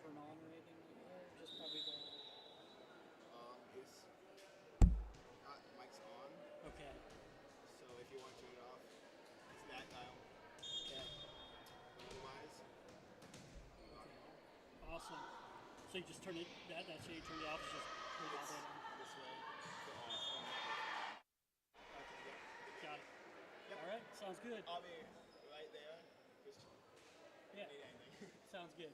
turn on or anything like that? Or just probably the. It's mic's on, Okay. so if you want to turn it off, it's that dial. Okay. But otherwise, Okay. Awesome. So you just turn it. That's how you turn it off. It's just turn it all it's the way down. this way to off. Okay. Yep. Got it. Yep. All right. Sounds good. I'll be right there. Just Yeah. need anything. Sounds good.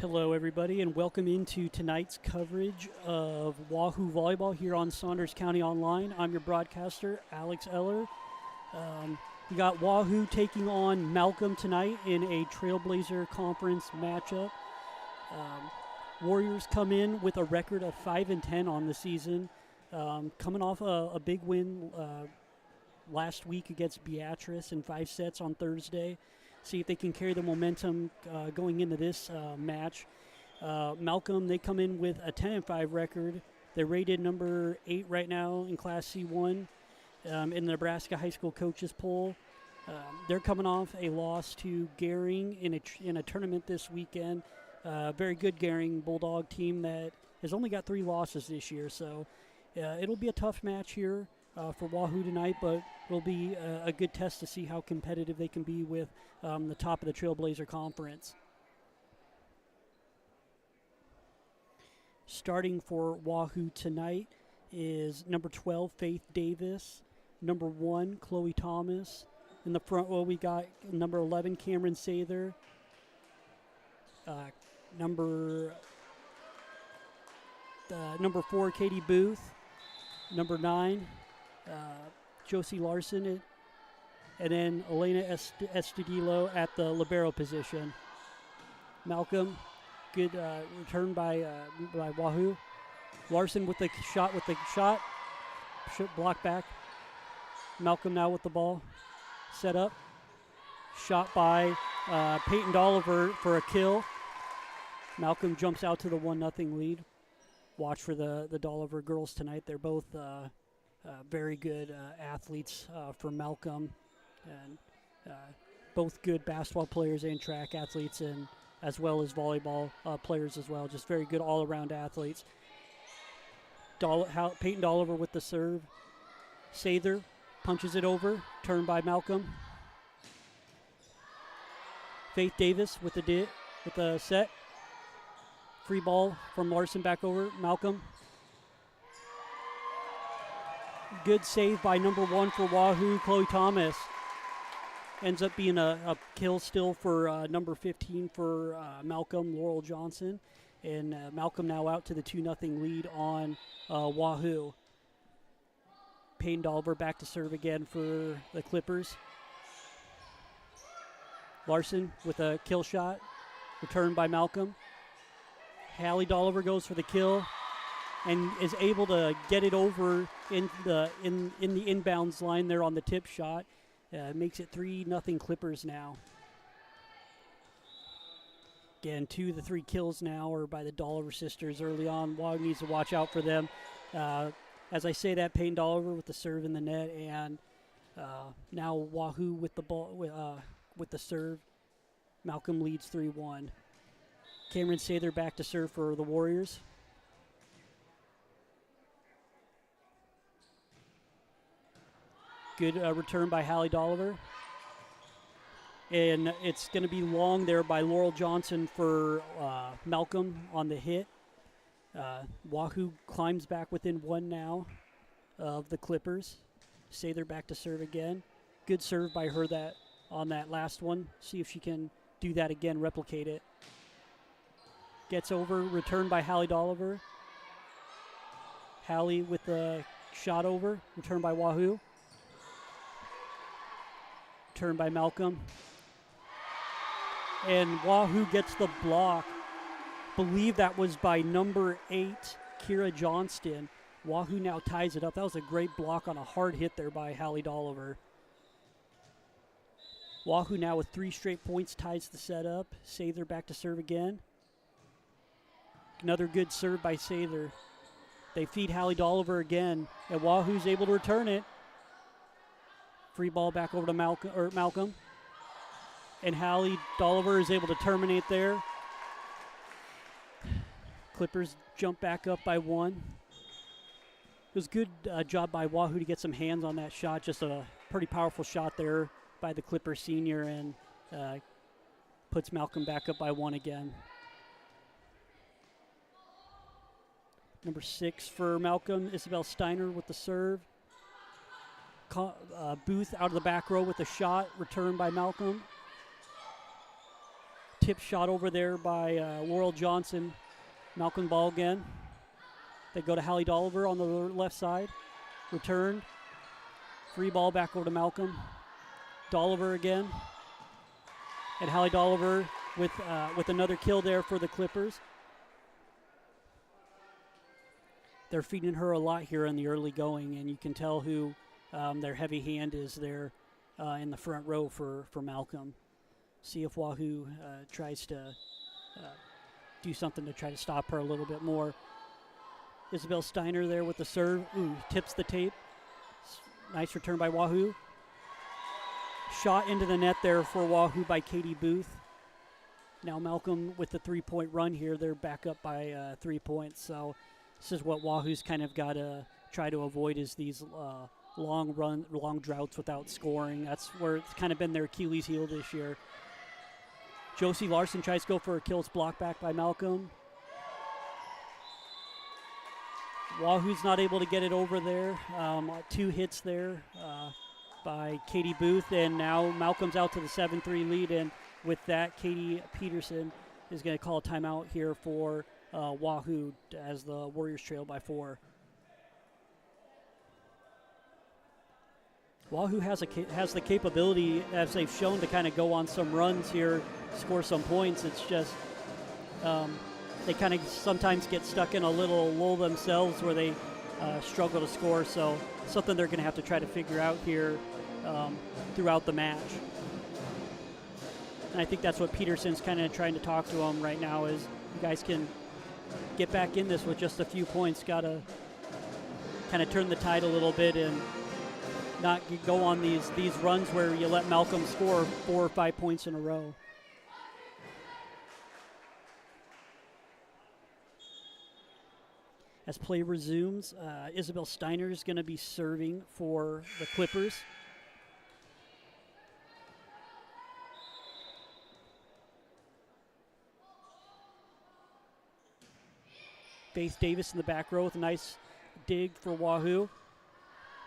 Hello, everybody, and welcome into tonight's coverage of Wahoo Volleyball here on Saunders County Online. I'm your broadcaster, Alex Eller. We got Wahoo taking on Malcolm tonight in a Trailblazer Conference matchup. Warriors come in with a record of 5-10 on the season, coming off a big win last week against Beatrice in 5 sets on Thursday. See if they can carry the momentum going into this match. Malcolm, they come in with a 10-5 record. They're rated number 8 right now in Class C1 in the Nebraska High School Coaches Poll. They're coming off a loss to Gering in a tournament this weekend. Very good Gering Bulldog team that has only got 3 losses this year. So it'll be a tough match here for Wahoo tonight, but it'll be a good test to see how competitive they can be with the top of the Trailblazer Conference. Starting for Wahoo tonight is number 12, Faith Davis, number 1, Chloe Thomas. In the front row, we got number 11, Cameron Sather, number 4, Katie Booth, number 9, Josie Larson, and then Elena Estudillo at the libero position. Malcolm, good return by Wahoo. Larson with the shot, block back. Malcolm now with the ball, set up. Shot by Peyton Dolliver for a kill. Malcolm jumps out to the 1-0 lead. Watch for the Dolliver girls tonight. They're both very good athletes for Malcolm, and both good basketball players and track athletes, and as well as volleyball players as well. Just very good all-around athletes. Peyton Dolliver with the serve. Sather punches it over, turned by Malcolm. Faith Davis with the set. Free ball from Larson back over Malcolm. Good save by number 1 for Wahoo, Chloe Thomas. Ends up being a kill still for number 15 for Malcolm, Laurel Johnson. And Malcolm now out to the 2-0 lead on Wahoo. Payne Dolliver back to serve again for the Clippers. Larson with a kill shot, returned by Malcolm. Hallie Dolliver goes for the kill and is able to get it over in the inbounds line there on the tip shot. Makes it 3-0 Clippers now. Again, 2 of the 3 kills now are by the Dolliver sisters early on. Wahoo needs to watch out for them. As I say that, Payne Dolliver with the serve in the net, and now Wahoo with the ball with the serve. Malcolm leads 3-1. Cameron Sather back to serve for the Warriors. Good return by Hallie Dolliver. And it's going to be long there by Laurel Johnson for Malcolm on the hit. Wahoo climbs back within 1 now of the Clippers. Sather back to serve again. Good serve by her on that last one. See if she can do that again, replicate it. Gets over, returned by Hallie Dolliver. Hallie with the shot over, returned by Wahoo. Returned by Malcolm. And Wahoo gets the block. Believe that was by number 8, Kira Johnston. Wahoo now ties it up. That was a great block on a hard hit there by Hallie Dolliver. Wahoo now with 3 straight points ties the set up. Sather back to serve again. Another good serve by Sather. They feed Hallie Dolliver again, and Wahoo's able to return it. Free ball back over to Malcolm. And Hallie Dolliver is able to terminate there. Clippers jump back up by 1. It was a good job by Wahoo to get some hands on that shot. Just a pretty powerful shot there by the Clippers senior, and puts Malcolm back up by 1 again. Number 6 for Malcolm, Isabel Steiner with the serve. Booth out of the back row with a shot, returned by Malcolm. tip shot over there by Laurel Johnson. Malcolm ball again. They go to Hallie Dolliver on the left side. Returned. Free ball back over to Malcolm. Dolliver again. And Hallie Dolliver with another kill there for the Clippers. They're feeding her a lot here in the early going, and you can tell who their heavy hand is there in the front row for Malcolm. See if Wahoo tries to do something to try to stop her a little bit more. Isabel Steiner there with the serve. Ooh, tips the tape. Nice return by Wahoo. Shot into the net there for Wahoo by Katie Booth. Now Malcolm with the three-point run here. They're back up by 3 points. So this is what Wahoo's kind of got to try to avoid, is these long droughts without scoring. That's where it's kind of been their Achilles heel this year. Josie Larson tries to go for a kill. It's blocked back by Malcolm. Wahoo's not able to get it over there. 2 hits there by Katie Booth, and now Malcolm's out to the 7-3 lead, and with that, Katie Peterson is going to call a timeout here for Wahoo as the Warriors trail by 4. Wahoo has the capability, as they've shown, to kind of go on some runs here, score some points. It's just they kind of sometimes get stuck in a little lull themselves where they struggle to score. So something they're going to have to try to figure out here throughout the match. And I think that's what Peterson's kind of trying to talk to them right now, is you guys can get back in this with just a few points. Got to kind of turn the tide a little bit and not go on these runs where you let Malcolm score 4 or 5 points in a row. As play resumes, Isabel Steiner is going to be serving for the Clippers. Faith Davis in the back row with a nice dig for Wahoo.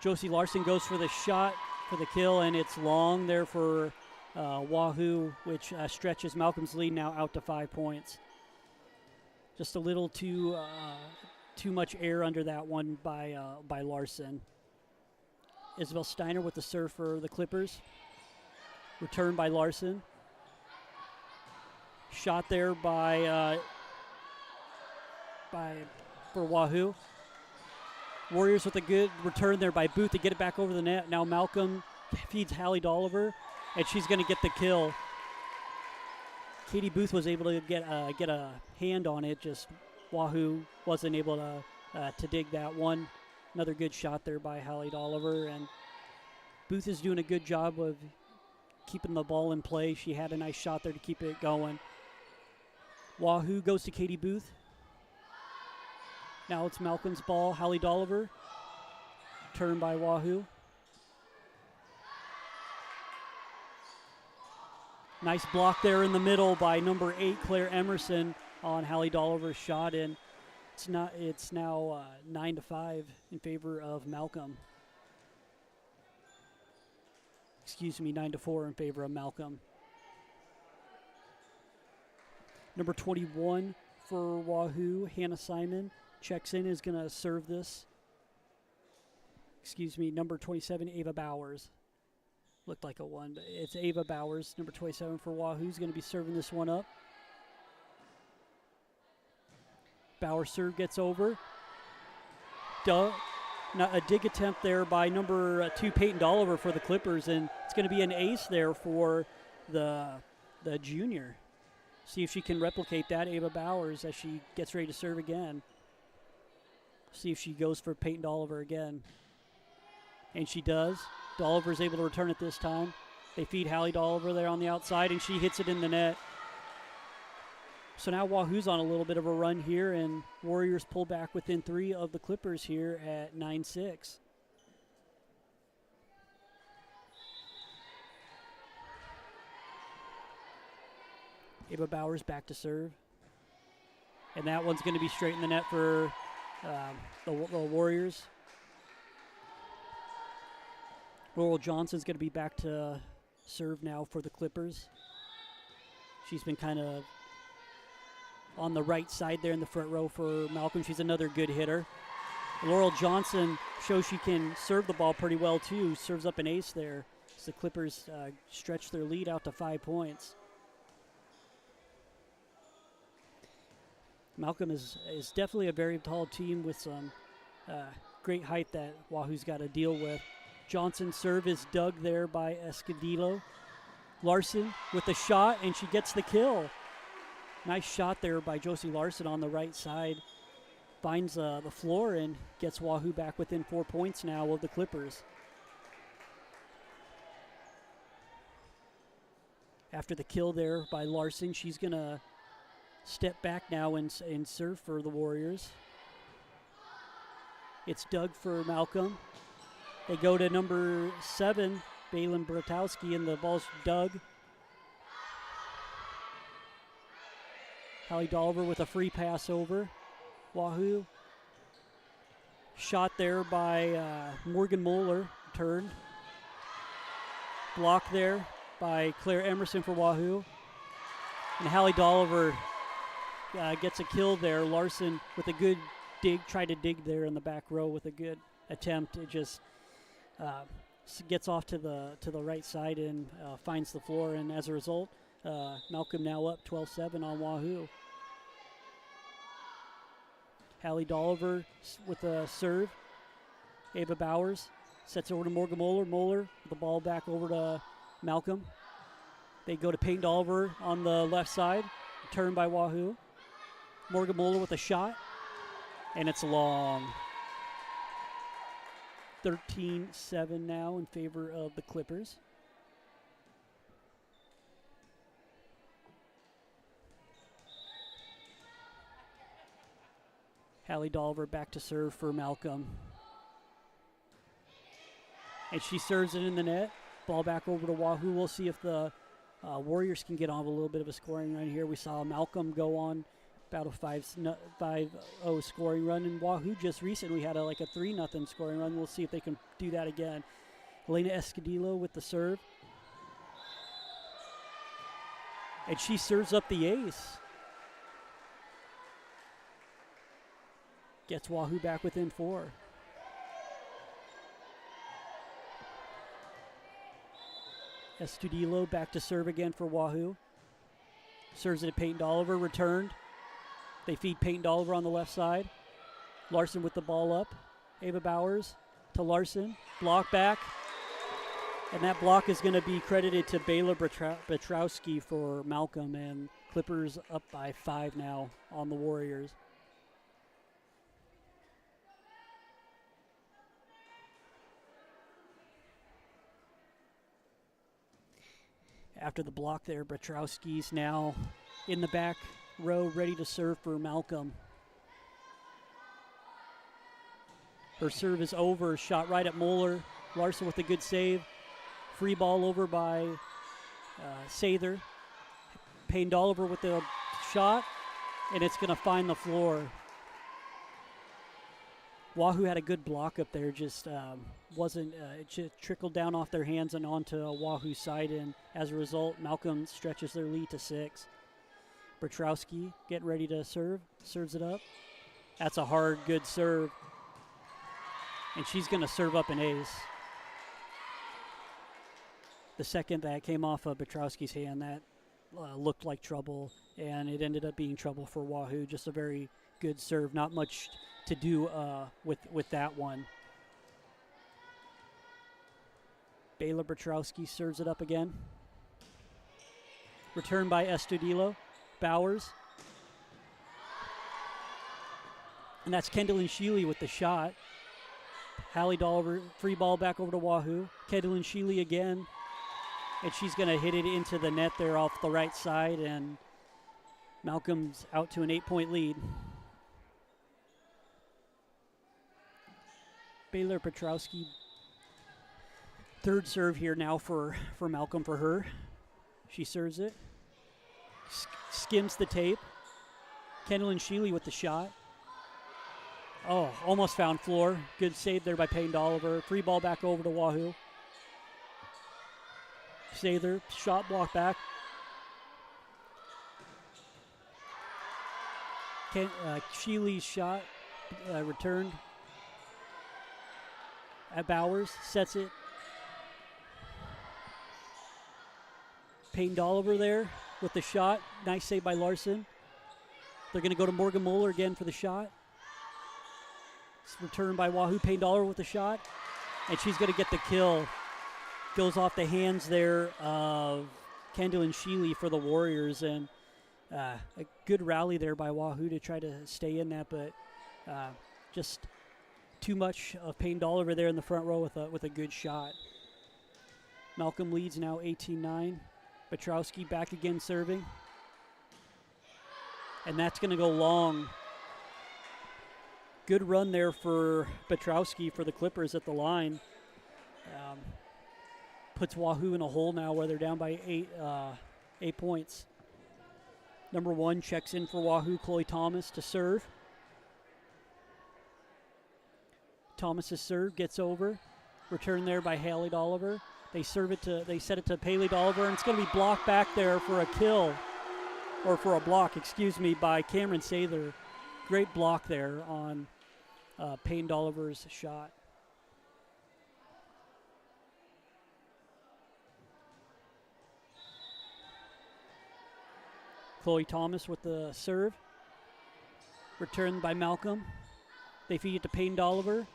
Josie Larson goes for the shot for the kill, and it's long there for Wahoo, which stretches Malcolm's lead now out to 5 points. Just a little too much air under that one by Larson. Isabel Steiner with the serve for the Clippers. Return by Larson. Shot there for Wahoo. Warriors with a good return there by Booth to get it back over the net. Now Malcolm feeds Hallie Dolliver, and she's going to get the kill. Katie Booth was able to get a hand on it. Just Wahoo wasn't able to dig that one. Another good shot there by Hallie Dolliver, and Booth is doing a good job of keeping the ball in play. She had a nice shot there to keep it going. Wahoo goes to Katie Booth. Now it's Malcolm's ball. Hallie Dolliver. Turn by Wahoo. Nice block there in the middle by number 8, Claire Emerson, on Hallie Dolliver's shot, and it's now 9-5 in favor of Malcolm. Excuse me, 9-4 in favor of Malcolm. Number 21 for Wahoo, Hannah Simon, checks in, is going to serve this. Excuse me, number 27, Ava Bowers. Looked like a 1, but it's Ava Bowers, number 27 for Wahoo, is going to be serving this one up. Bauer serve gets over. A dig attempt there by number 2, Peyton Dolliver for the Clippers, and it's going to be an ace there for the junior. See if she can replicate that, Ava Bowers, as she gets ready to serve again. See if she goes for Peyton Dolliver again. And she does. Dolliver's able to return it this time. They feed Hallie Dolliver there on the outside, and she hits it in the net. So now Wahoo's on a little bit of a run here, and Warriors pull back within 3 of the Clippers here at 9-6. Ava Bowers back to serve. And that one's going to be straight in the net for the Warriors. Laurel Johnson's going to be back to serve now for the Clippers. She's been kind of on the right side there in the front row for Malcolm. She's another good hitter. Laurel Johnson shows she can serve the ball pretty well, too. Serves up an ace there as the Clippers stretch their lead out to 5 points. Malcolm is definitely a very tall team with some great height that Wahoo's got to deal with. Johnson's serve is dug there by Escudillo. Larson with the shot, and she gets the kill. Nice shot there by Josie Larson on the right side. Finds the floor and gets Wahoo back within 4 points now of the Clippers. After the kill there by Larson, she's going to step back now and serve for the Warriors. It's dug for Malcolm. They go to number 7, Balin Bratowski, and the ball's dug. Hallie Dolliver with a free pass over. Wahoo. Shot there by Morgan Moeller, turned. Blocked there by Claire Emerson for Wahoo. And Hallie Dolliver gets a kill there. Larson with a good dig, tried to dig there in the back row with a good attempt. It just gets off to the right side and finds the floor. And as a result, Malcolm now up 12-7 on Wahoo. Hallie Dolliver with a serve. Ava Bowers sets over to Morgan Moeller. Moeller with the ball back over to Malcolm. They go to Peyton Dolliver on the left side. Turn by Wahoo. Morgan Moeller with a shot. And it's long. 13-7 now in favor of the Clippers. Hallie Dolliver back to serve for Malcolm. And she serves it in the net. Ball back over to Wahoo. We'll see if the Warriors can get on a little bit of a scoring run here. We saw Malcolm go on about a 5-0 scoring run, and Wahoo just recently had a 3-0 scoring run. We'll see if they can do that again. Elena Escudillo with the serve. And she serves up the ace. Gets Wahoo back within 4. Estudillo back to serve again for Wahoo. Serves it to Peyton Dolliver, returned. They feed Peyton Dolliver on the left side. Larson with the ball up. Ava Bowers to Larson. Block back. And that block is going to be credited to Bayla Petrowski for Malcolm, and Clippers up by 5 now on the Warriors. After the block there, Petrowski's now in the back row, ready to serve for Malcolm. Her serve is over, shot right at Moeller. Larson with a good save. Free ball over by Sather. Payne Dolliver with the shot, and it's going to find the floor. Wahoo had a good block up there, just wasn't, it just trickled down off their hands and onto Wahoo's side, and as a result, Malcolm stretches their lead to 6. Petrowski getting ready to serve, serves it up. That's a hard, good serve, and she's going to serve up an ace. The second that came off of Petrowski's hand, that looked like trouble, and it ended up being trouble for Wahoo. Just a very good serve, not much to do with that one. Bayla Petrowski serves it up again. Return by Estudillo. Bowers. And that's Kendallin Sheely with the shot. Hallie Dolliver, free ball back over to Wahoo. Kendallin Sheely again. And she's going to hit it into the net there off the right side, and Malcolm's out to an 8-point lead. Bayla Petrowski, third serve here now for Malcolm for her. She serves it. Skims the tape. Kendallin Sheely with the shot. Oh, almost found floor. Good save there by Payne Dolliver. Free ball back over to Wahoo. Sather, shot block back. Sheely's shot returned at Bowers. Sets it. Peyton Dolliver there with the shot. Nice save by Larson. They're going to go to Morgan Moeller again for the shot. It's returned by Wahoo. Peyton Dolliver with the shot. And she's going to get the kill. Goes off the hands there of Kendall and Sheely for the Warriors. And a good rally there by Wahoo to try to stay in that. But just too much of Peyton Dolliver there in the front row with a good shot. Malcolm leads now 18-9. Petrowski back again serving. And that's going to go long. Good run there for Petrowski for the Clippers at the line. Puts Wahoo in a hole now where they're down by 8 points. Number 1 checks in for Wahoo, Chloe Thomas to serve. Thomas's serve gets over. Return there by Haley Dolliver. They set it to Paley Dolliver, and it's going to be blocked back there for a kill. Or for a block, by Cameron Sather. Great block there on Peyton Dolliver's shot. Chloe Thomas with the serve. Returned by Malcolm. They feed it to Peyton Dolliver.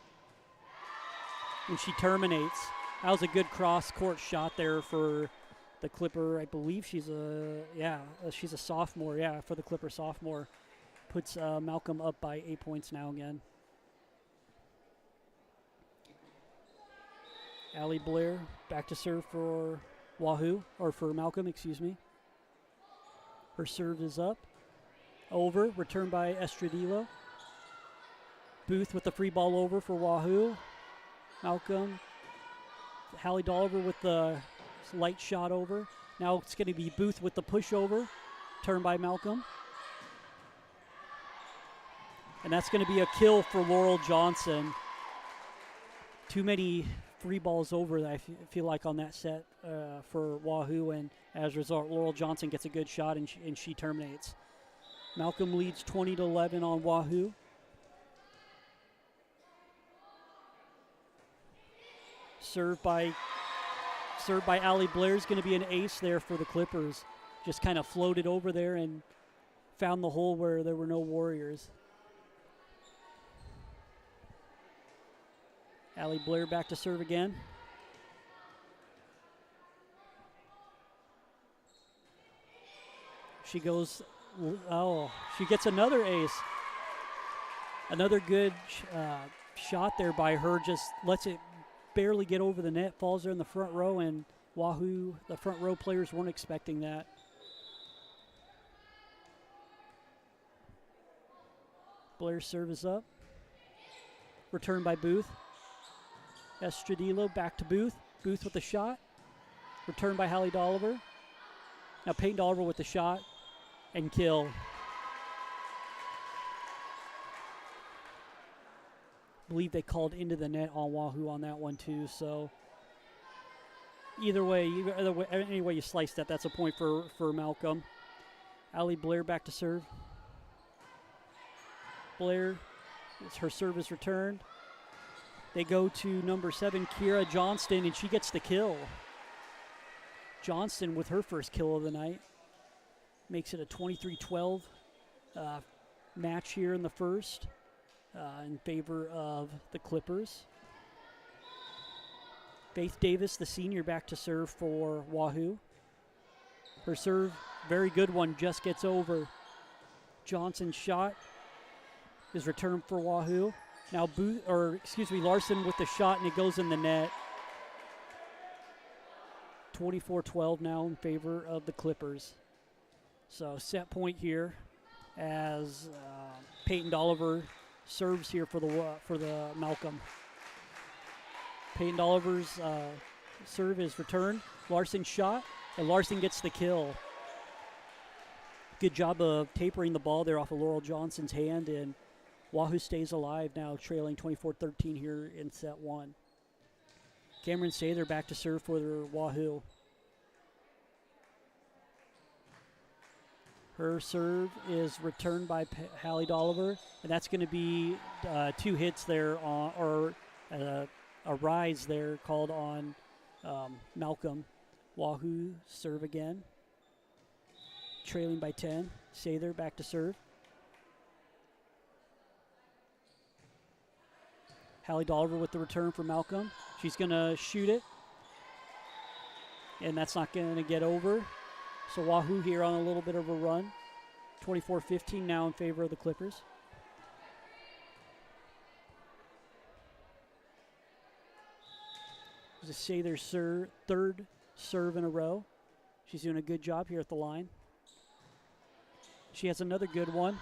And she terminates. That was a good cross-court shot there for the Clipper. I believe she's a sophomore, for the Clipper sophomore. Puts Malcolm up by 8 points now again. Allie Blair back to serve for Wahoo, or for Malcolm, Her serve is up. Over, returned by Estradillo. Booth with the free ball over for Wahoo. Malcolm. Hallie Dolliver with the light shot over. Now it's going to be Booth with the pushover. Turned by Malcolm. And that's going to be a kill for Laurel Johnson. Too many free balls over, I feel like, on that set for Wahoo. And as a result, Laurel Johnson gets a good shot and she terminates. Malcolm leads 20-11 on Wahoo. Served by Allie Blair is going to be an ace there for the Clippers. Just kind of floated over there and found the hole where there were no Warriors. Allie Blair back to serve again. She goes, she gets another ace. Another good shot there by her, just lets it barely get over the net, falls there in the front row, and Wahoo, the front row players weren't expecting that. Blair's serve is up. Returned by Booth. Estradillo back to Booth. Booth with the shot. Returned by Hallie Dolliver. Now Peyton Dolliver with the shot and kill. Believe they called into the net on Wahoo on that one too. So either way, any way you slice that, that's a point for Malcolm. Allie Blair back to serve. Blair, her serve is returned. They go to number 7, Kira Johnston, and she gets the kill. Johnston with her first kill of the night. Makes it a 23-12 match here in the first. In favor of the Clippers. Faith Davis, the senior, back to serve for Wahoo. Her serve, very good one, just gets over. Johnson's shot is returned for Wahoo. Now Larson with the shot, and it goes in the net. 24-12 now in favor of the Clippers. So set point here as Peyton Dolliver serves here for the Malcolm. Peyton Dolliver's serve is returned. Larson's shot, and Larson gets the kill. Good job of tapering the ball there off of Laurel Johnson's hand, and Wahoo stays alive now, trailing 24-13 here in set 1. Cameron Sather back to serve for the Wahoo. Her serve is returned by Hallie Dolliver, and that's going to be 2 hits there, or a rise there called on Malcolm. Wahoo serve again. Trailing by 10. Sather back to serve. Hallie Dolliver with the return for Malcolm. She's going to shoot it, and that's not going to get over. So Wahoo here on a little bit of a run. 24-15 now in favor of the Clippers. This is Sather's third serve in a row. She's doing a good job here at the line. She has another good one.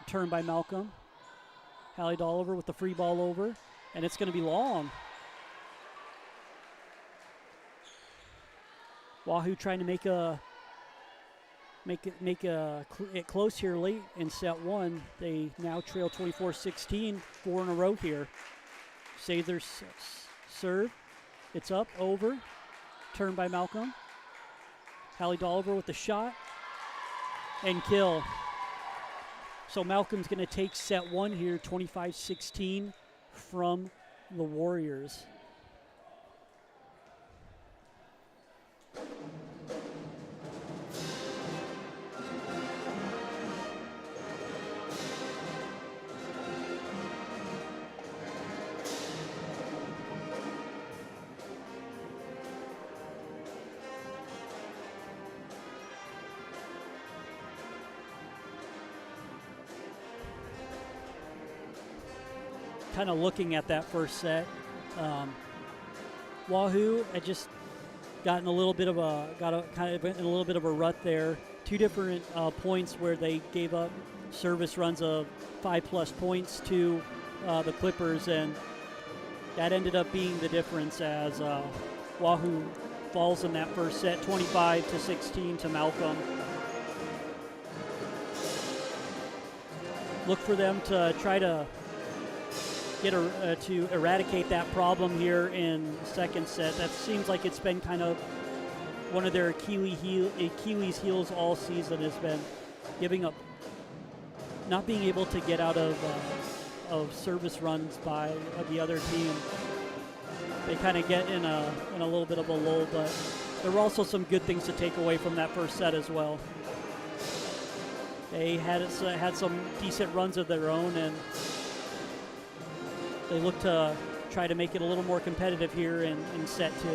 Returned by Malcolm. Hallie Dolliver with the free ball over, and it's going to be long. Wahoo trying to make it close here late in set 1. They now trail 24-16, 4 in a row here. Sather's serve. It's up, over. Turned by Malcolm. Hallie Dolliver with the shot. And kill. So Malcolm's going to take set 1 here, 25-16 from the Warriors. Kind of looking at that first set, Wahoo had just gotten a little bit of a rut there. 2 different points where they gave up service runs of 5+ points to the Clippers, and that ended up being the difference as Wahoo falls in that first set, 25-16 to Malcolm. Look for them to try to to eradicate that problem here in the second set. That seems like it's been kind of one of their Achilles heels all season, has been giving up, not being able to get out of service runs by the other team. They kind of get in a little bit of a lull, but there were also some good things to take away from that first set as well. They had some decent runs of their own, and they look to try to make it a little more competitive here in set 2.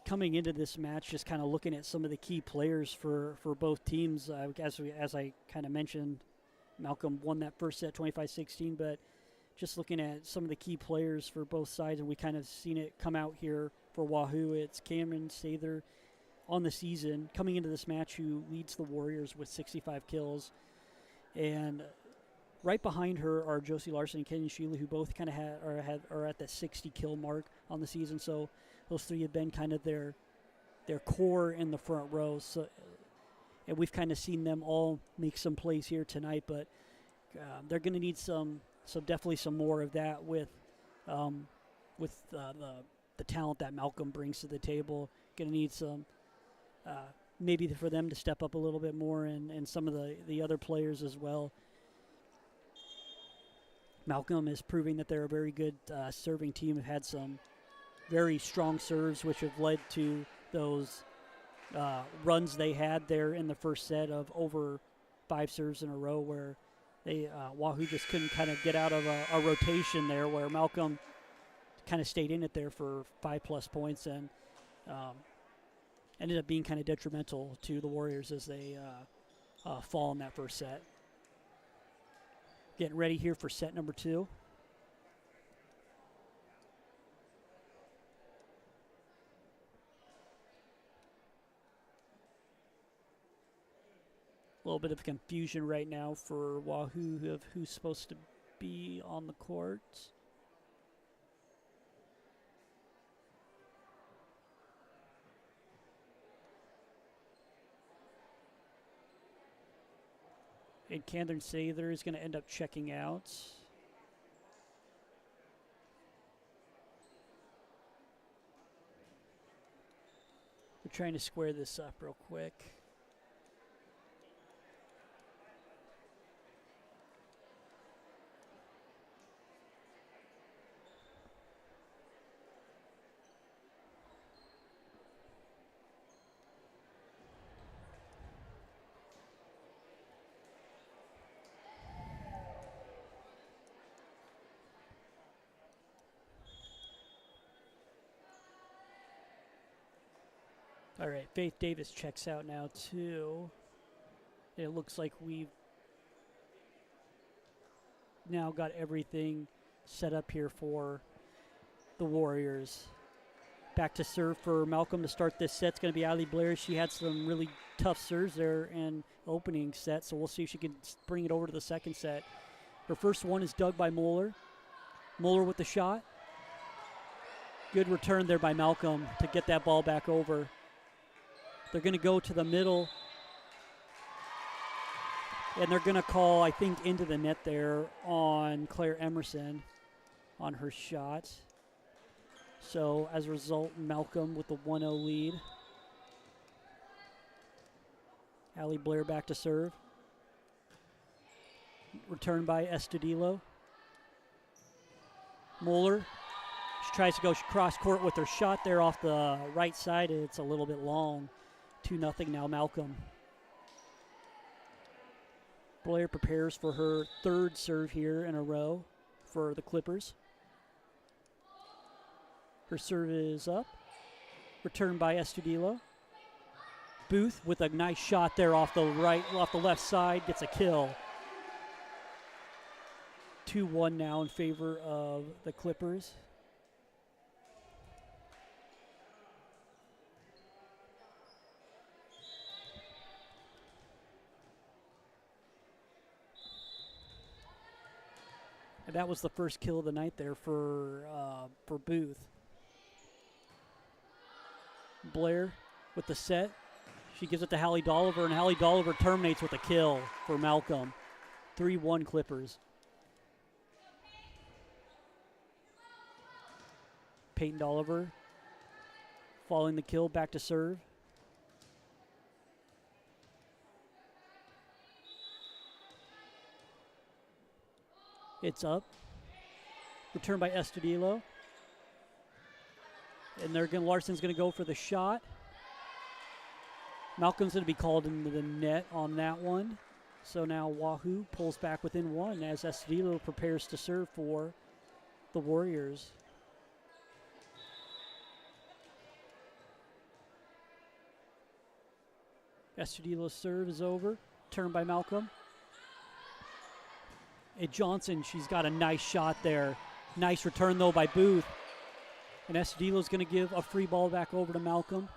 Coming into this match, just kind of looking at some of the key players for both teams. As I kind of mentioned, Malcolm won that first set 25-16, but just looking at some of the key players for both sides, and we kind of seen it come out here for Wahoo. It's Cameron Sather on the season, coming into this match, who leads the Warriors with 65 kills. And right behind her are Josie Larson and Kenyon Sheila, who both kind of are at that 60 kill mark on the season. So those 3 have been kind of their core in the front row. So, and we've kind of seen them all make some plays here tonight, but they're going to need definitely some more of that with the talent that Malcolm brings to the table. Going to need some maybe for them to step up a little bit more, and some of the other players as well. Malcolm is proving that they're a very good serving team. Have had some very strong serves, which have led to those runs they had there in the first set of over 5 serves in a row, where they Wahoo just couldn't kind of get out of a rotation there, where Malcolm kind of stayed in it there for 5+ points, and ended up being kind of detrimental to the Warriors as they fall in that first set. Getting ready here for set number 2. A little bit of confusion right now for Wahoo of who's supposed to be on the court. And Camden Sather is going to end up checking out. We're trying to square this up real quick. All right, Faith Davis checks out now too. It looks like we've now got everything set up here for the Warriors. Back to serve for Malcolm to start this set. It's going to be Ali Blair. She had some really tough serves there in opening set, so we'll see if she can bring it over to the second set. Her first one is dug by Moeller. Moeller with the shot. Good return there by Malcolm to get that ball back over. They're going to go to the middle, and they're going to call, I think, into the net there on Claire Emerson on her shot. So as a result, Malcolm with the 1-0 lead. Ali Blair back to serve. Return by Estudillo. Moeller. She tries to go cross court with her shot there off the right side. It's a little bit long. 2-0 now, Malcolm. Blair prepares for her third serve here in a row for the Clippers. Her serve is up. Returned by Estudillo. Booth with a nice shot there off the left side, gets a kill. 2-1 now in favor of the Clippers. And that was the first kill of the night there for Booth. Blair with the set. She gives it to Hallie Dolliver, and Hallie Dolliver terminates with a kill for Malcolm. 3-1 Clippers. Peyton Dolliver following the kill, back to serve. It's up. Returned by Estudillo. And Larson's going to go for the shot. Malcolm's going to be called into the net on that one. So now Wahoo pulls back within one as Estudillo prepares to serve for the Warriors. Estudillo's serve is over. Turned by Malcolm. And Johnson, she's got a nice shot there. Nice return, though, by Booth. And Estudillo's going to give a free ball back over to Malcolm.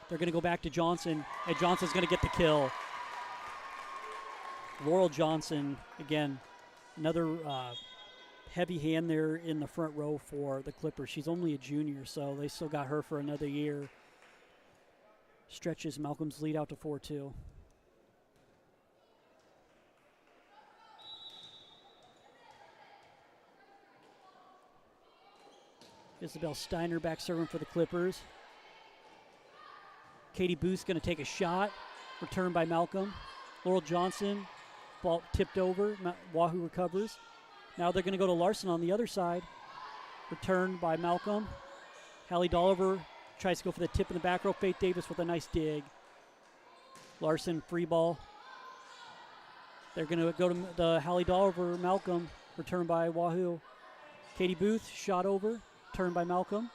They're going to go back to Johnson, and Johnson's going to get the kill. Laurel Johnson, again, another heavy hand there in the front row for the Clippers. She's only a junior, so they still got her for another year. Stretches Malcolm's lead out to 4-2. Isabel Steiner back serving for the Clippers. Katie Booth's going to take a shot. Returned by Malcolm. Laurel Johnson, ball tipped over. Wahoo recovers. Now they're going to go to Larson on the other side. Returned by Malcolm. Hallie Dolliver tries to go for the tip in the back row. Faith Davis with a nice dig. Larson, free ball. They're going to go to the Hallie Dolliver, Malcolm. Returned by Wahoo. Katie Booth, shot over. Turned by Malcolm.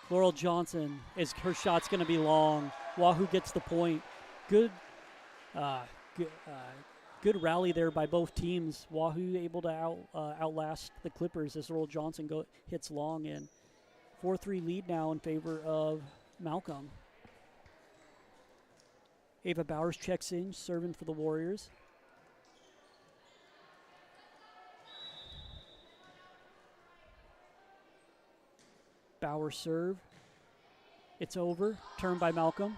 Laurel Johnson, her shot's going to be long. Wahoo gets the point. Good rally there by both teams. Wahoo able to outlast the Clippers as Laurel Johnson hits long, and 4-3 lead now in favor of Malcolm. Ava Bowers checks in, serving for the Warriors. Bauer serve. It's over. Turned by Malcolm.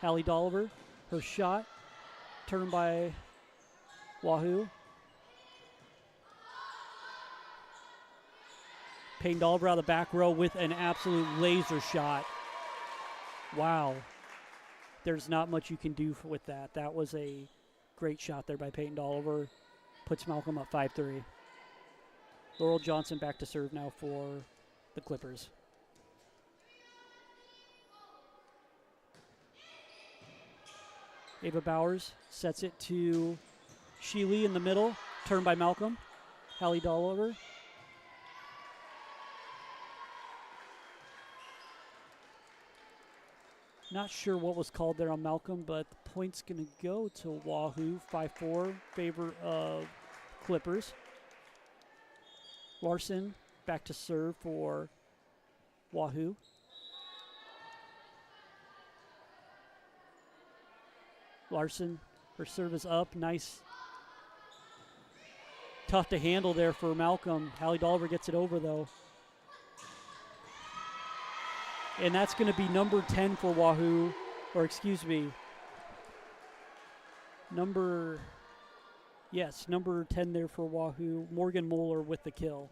Hallie Dolliver. Her shot Turn by Wahoo. Payne Dolliver out of the back row with an absolute laser shot. Wow. There's not much you can do with that. That was a great shot there by Payne Dolliver. Puts Malcolm up 5-3. Laurel Johnson back to serve now for the Clippers. Ava Bowers sets it to Sheely in the middle. Turn by Malcolm. Hallie Dolliver. Not sure what was called there on Malcolm, but the point's going to go to Wahoo, 5-4, favor of Clippers. Larson back to serve for Wahoo. Larson, her serve is up. Nice. Tough to handle there for Malcolm. Hallie Dolliver gets it over, though. And that's going to be number 10 for Wahoo, or excuse me, number 10 there for Wahoo. Morgan Moeller with the kill.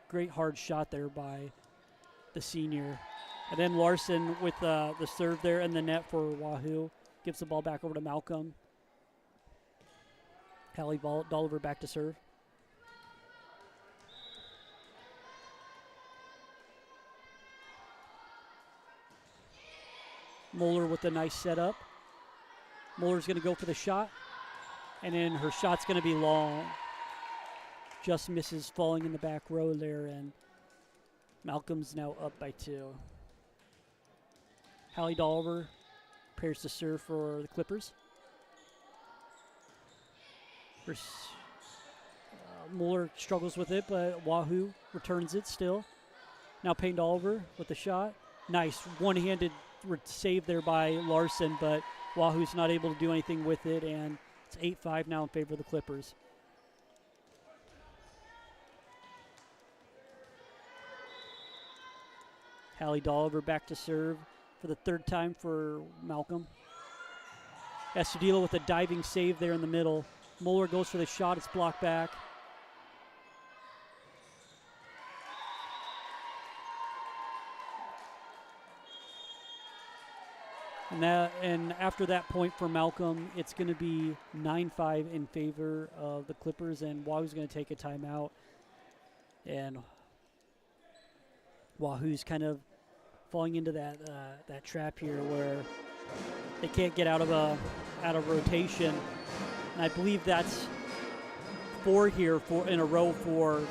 Great hard shot there by the senior. And then Larson with the serve there in the net for Wahoo. Gives the ball back over to Malcolm. Hallie Dolliver back to serve. Moeller with a nice setup. Moeller's going to go for the shot. And then her shot's going to be long. Just misses, falling in the back row there. And Malcolm's now up by 2. Hallie Dolliver prepares to serve for the Clippers. Moeller struggles with it, but Wahoo returns it still. Now Payne Dolliver with the shot. Nice one-handed save there by Larson, but Wahoo's not able to do anything with it, and it's 8-5 now in favor of the Clippers. Hallie Dolliver back to serve for the third time for Malcolm. Estudillo with a diving save there in the middle. Moeller goes for the shot. It's blocked back. And after that point for Malcolm, it's going to be 9-5 in favor of the Clippers, and Wahoo's going to take a timeout. And Wahoo's kind of falling into that trap here where they can't get out of rotation. And I believe that's 4 here in a row for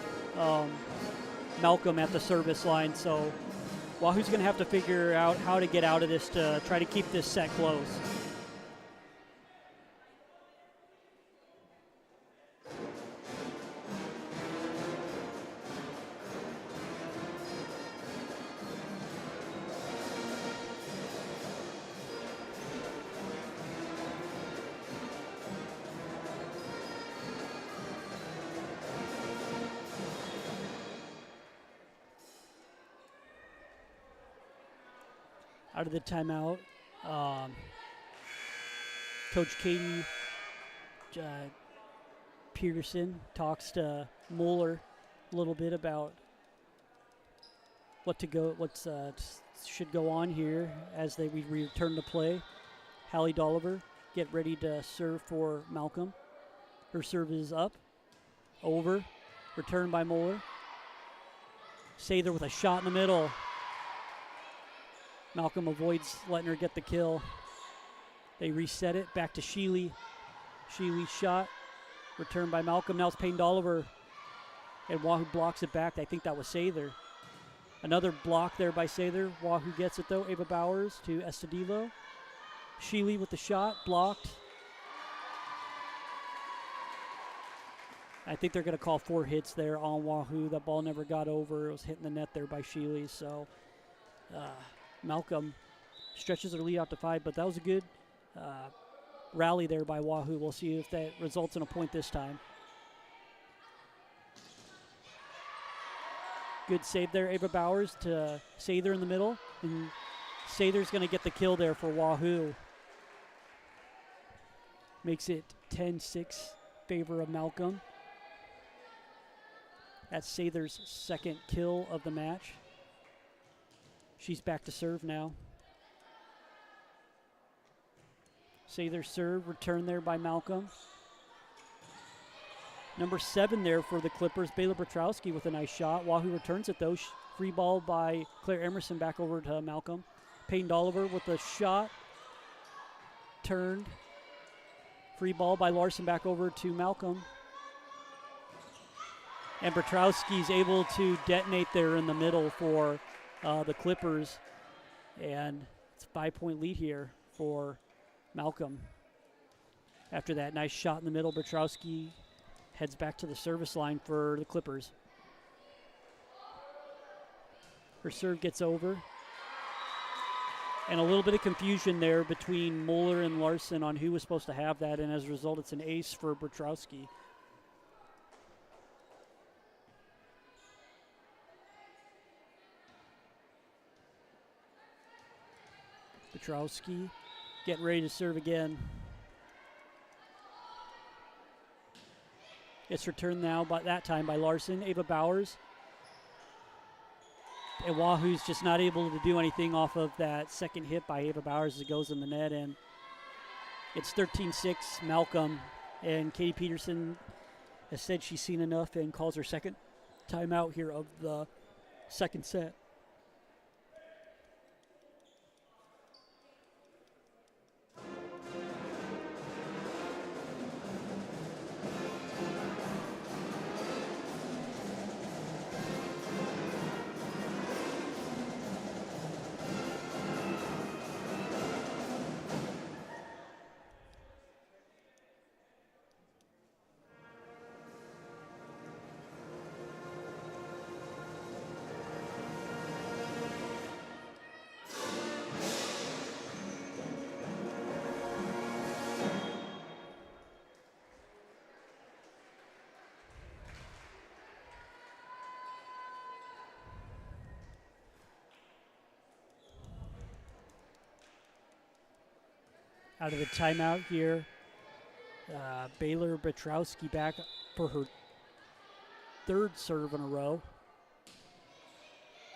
Malcolm at the service line. So Wahoo's going to have to figure out how to get out of this to try to keep this set close. Out of the timeout, Coach Katie Peterson talks to Moeller a little bit about what should go on here as we return to play. Hallie Dolliver get ready to serve for Malcolm. Her serve is up, over, returned by Moeller. Sather with a shot in the middle. Malcolm avoids letting her get the kill. They reset it back to Sheely. Sheely's shot, returned by Malcolm. Now it's Payne Dolliver, and Wahoo blocks it back. I think that was Sather. Another block there by Sather. Wahoo gets it though. Ava Bowers to Estudillo. Sheely with the shot, blocked. I think they're going to call 4 hits there on Wahoo. That ball never got over. It was hitting the net there by Sheely. So Malcolm stretches their lead out to 5, but that was a good rally there by Wahoo. We'll see if that results in a point this time. Good save there, Ava Bowers to Sather in the middle. And Sather's going to get the kill there for Wahoo. Makes it 10-6 favor of Malcolm. That's Sather's second kill of the match. She's back to serve now. Sather serve, return there by Malcolm. Number 7 there for the Clippers, Baylor Petrowski with a nice shot. Wahoo returns it though. Free ball by Claire Emerson back over to Malcolm. Peyton Dolliver with a shot. Turned. Free ball by Larson back over to Malcolm. And Petrowski's able to detonate there in the middle for the Clippers. And it's a 5-point lead here for Malcolm. After that nice shot in the middle, Petrowski heads back to the service line for the Clippers. Her serve gets over. And a little bit of confusion there between Mueller and Larson on who was supposed to have that, and as a result, it's an ace for Petrowski. Petrowski getting ready to serve again. It's returned now, but that time by Larson. Ava Bowers. And Wahoo's just not able to do anything off of that second hit by Ava Bowers as it goes in the net. And it's 13-6 Malcolm. And Katie Peterson has said she's seen enough and calls her second timeout here of the second set. Out of the timeout here, Baylor Petrowski back for her third serve in a row.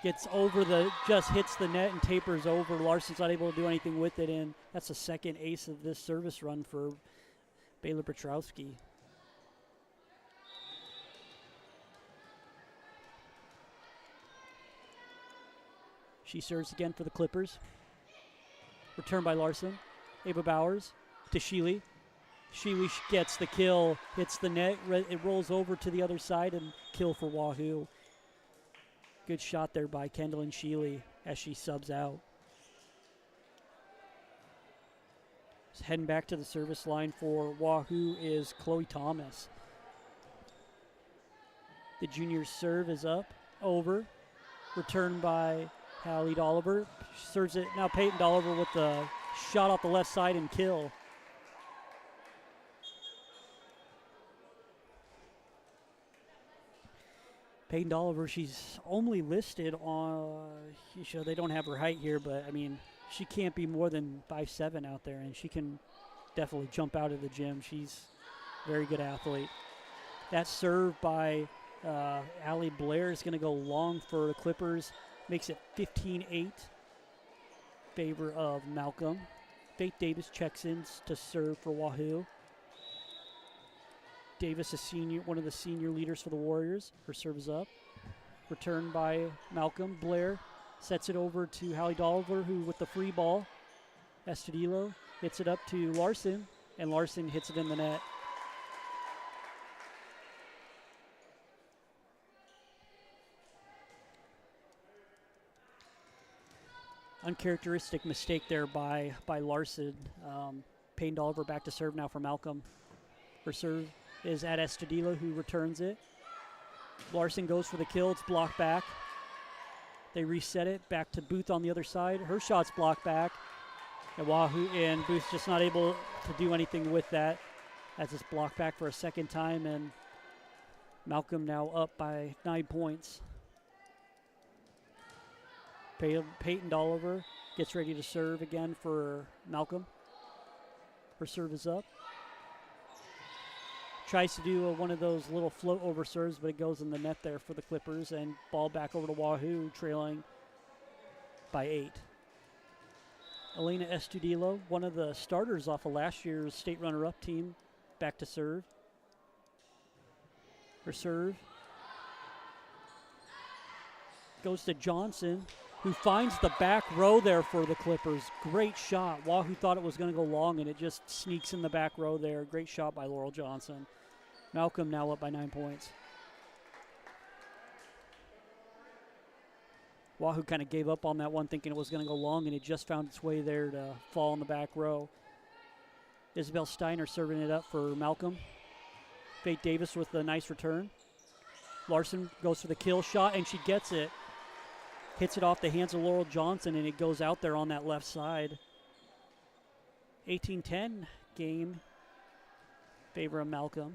Gets over just hits the net and tapers over. Larson's not able to do anything with it, and that's the second ace of this service run for Baylor Petrowski. She serves again for the Clippers. Return by Larson. Ava Bowers to Sheely. Sheely gets the kill, hits the net. It rolls over to the other side and kill for Wahoo. Good shot there by Kendall and Sheely as she subs out. Just heading back to the service line for Wahoo is Chloe Thomas. The junior serve is up, over. Returned by Hallie Dolliver. She serves it now. Peyton Dolliver with the shot off the left side and kill. Peyton Dolliver, she's only listed on, they don't have her height here, but I mean, she can't be more than 5'7" out there, and she can definitely jump out of the gym. She's a very good athlete. That serve by Allie Blair is going to go long for the Clippers. Makes it 15-8. Favor of Malcolm. Faith Davis checks in to serve for Wahoo. Davis, one of the senior leaders for the Warriors. Her serve is up. Returned by Malcolm. Blair sets it over to Hallie Dolliver, who with the free ball. Estudillo hits it up to Larson, and Larson hits it in the net. Uncharacteristic mistake there by Larson. Payne Dolliver back to serve now for Malcolm. Her serve is at Estudillo, who returns it. Larson goes for the kill. It's blocked back. They reset it back to Booth on the other side. Her shot's blocked back. And Wahoo and Booth's just not able to do anything with that as it's blocked back for a second time. And Malcolm now up by 9 points. Peyton Dolliver gets ready to serve again for Malcolm. Her serve is up. Tries to do one of those little float over serves, but it goes in the net there for the Clippers, and ball back over to Wahoo, trailing by 8. Elena Estudillo, one of the starters off of last year's state runner-up team, back to serve. Her serve goes to Johnson, who finds the back row there for the Clippers. Great shot. Wahoo thought it was going to go long, and it just sneaks in the back row there. Great shot by Laurel Johnson. Malcolm now up by 9 points. Wahoo kind of gave up on that one, thinking it was going to go long, and it just found its way there to fall in the back row. Isabel Steiner serving it up for Malcolm. Faith Davis with a nice return. Larson goes for the kill shot, and she gets it. Hits it off the hands of Laurel Johnson, and it goes out there on that left side. 18-10 game. Favor of Malcolm.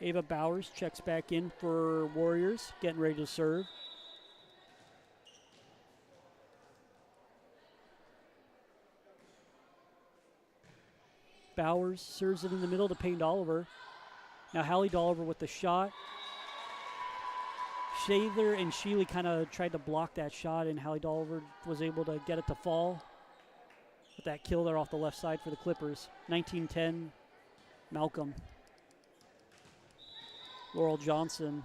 Ava Bowers checks back in for Warriors, getting ready to serve. Bowers serves it in the middle to Payne Dolliver. Now Hallie Dolliver with the shot. Shather and Sheely kind of tried to block that shot, and Hallie Dolliver was able to get it to fall with that kill there off the left side for the Clippers. 19-10, Malcolm. Laurel Johnson,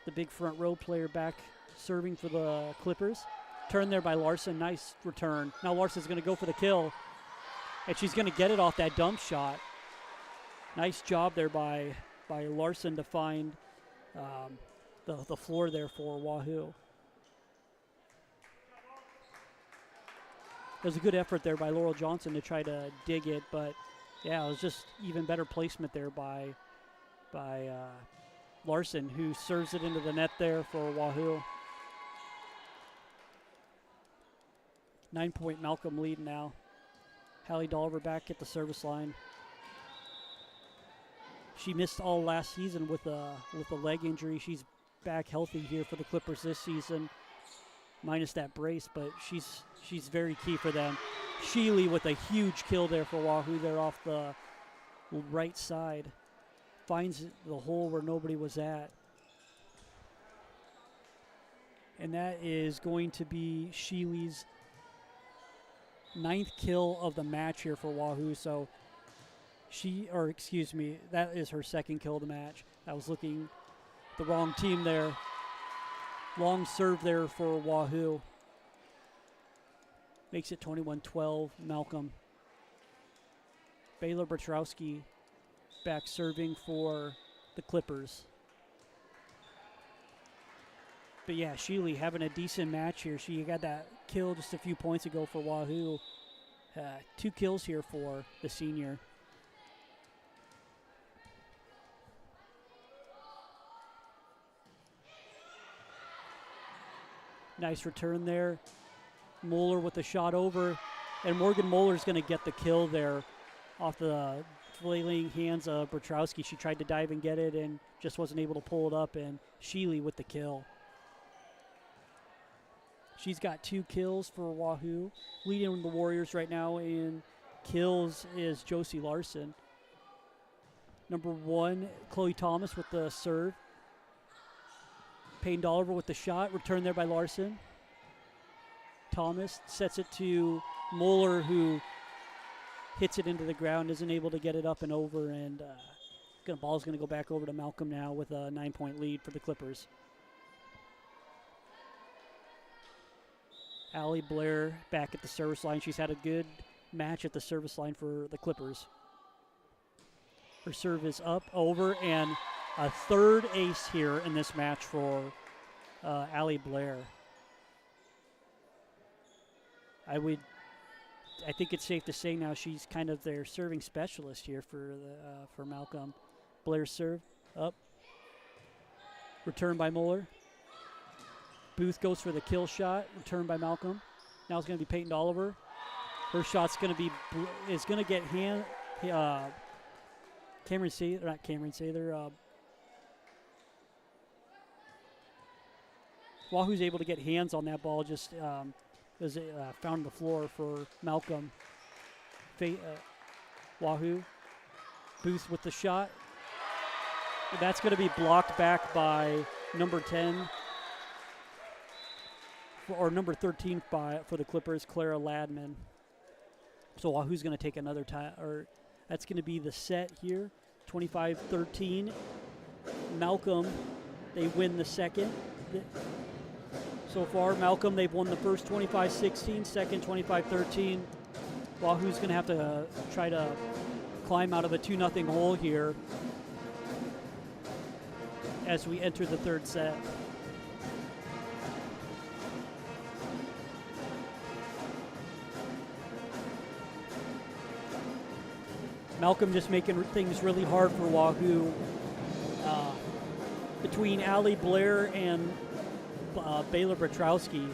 the big front row player, back serving for the Clippers. Turn there by Larson, nice return. Now Larson's going to go for the kill, and she's going to get it off that dump shot. Nice job there by Larson to find the floor there for Wahoo. It was a good effort there by Laurel Johnson to try to dig it, but yeah, it was just even better placement there by Larson, who serves it into the net there for Wahoo. 9-point Malcolm lead now. Hallie Dolliver back at the service line. She missed all last season with a leg injury. She's back healthy here for the Clippers this season, minus that brace, but she's very key for them. Sheely with a huge kill there for Wahoo there off the right side. Finds the hole where nobody was at. And that is going to be Sheely's 9th kill of the match here for Wahoo. So that is her 2nd kill of the match. I was looking at the wrong team there. Long serve there for Wahoo. Makes it 21-12, Malcolm. Baylor Bertrowski back serving for the Clippers. But yeah, Sheely having a decent match here. She got that kill just a few points ago for Wahoo. 2 kills here for the senior. Nice return there. Moeller with the shot over, and Morgan Moeller's going to get the kill there off the flailing hands of Bertrowski. She tried to dive and get it and just wasn't able to pull it up, and Sheely with the kill. She's got 2 kills for Wahoo. Leading the Warriors right now in kills is Josie Larson. Number 1, Chloe Thomas with the serve. Payne Dolliver with the shot, returned there by Larson. Thomas sets it to Moeller, who hits it into the ground, isn't able to get it up and over, and ball's going to go back over to Malcolm now with a 9-point lead for the Clippers. Allie Blair back at the service line. She's had a good match at the service line for the Clippers. Her serve is up, over, and a 3rd ace here in this match for Allie Blair. I think it's safe to say now she's kind of their serving specialist here for Malcolm. Blair's serve up, return by Moeller. Booth goes for the kill shot, returned by Malcolm. Now it's going to be Peyton Dolliver. Her shot's going to get Cameron Sather, Wahoo's able to get hands on that ball, just was found on the floor for Malcolm. Wahoo. Booth with the shot. That's going to be blocked back by number 10 or number 13 for the Clippers, Clara Ladman. So Wahoo's going to take another time, or that's going to be the set here, 25-13. Malcolm, they win the second. So far, Malcolm, they've won the first 25-16, second 25-13. Wahoo's going to have to try to climb out of a 2-0 hole here as we enter the third set. Malcolm just making things really hard for Wahoo. Between Allie Blair and Baylor Petrowski.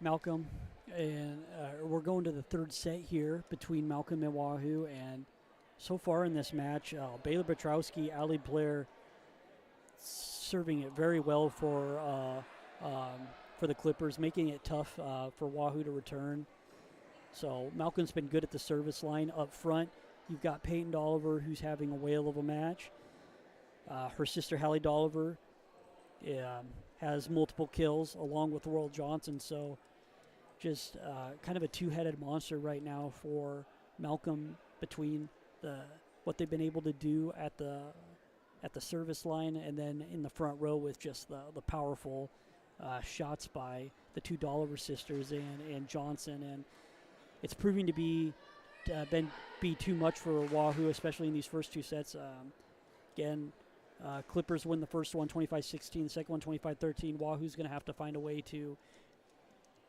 Malcolm, and we're going to the third set here between Malcolm and Wahoo, and so far in this match, Baylor Petrowski, Allie Blair serving it very well for the Clippers, making it tough for Wahoo to return. So Malcolm's been good at the service line up front. You've got Peyton Dolliver, who's having a whale of a match. Her sister Hallie Dolliver has multiple kills along with Laurel Johnson, so just kind of a two-headed monster right now for Malcolm between what they've been able to do at the service line and then in the front row with just the powerful shots by the two Dolliver sisters and Johnson, and it's proving to be too much for Wahoo, especially in these first two sets. Again, Clippers win the first one 25-16, the second one 25-13. Wahoo's going to have to find a way to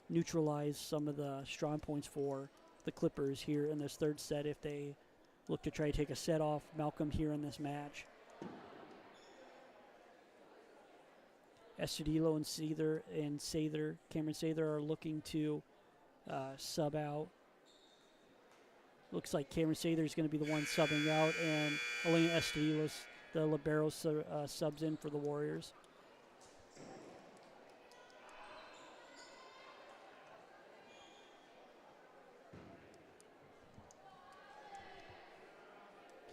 neutralize some of the strong points for the Clippers here in this third set if they look to try to take a set off Malcolm here in this match. Estudillo and Cameron Sather are looking to sub out. Looks like Cameron Sather is going to be the one subbing out, and Elena Estudillo, the libero, subs in for the Warriors.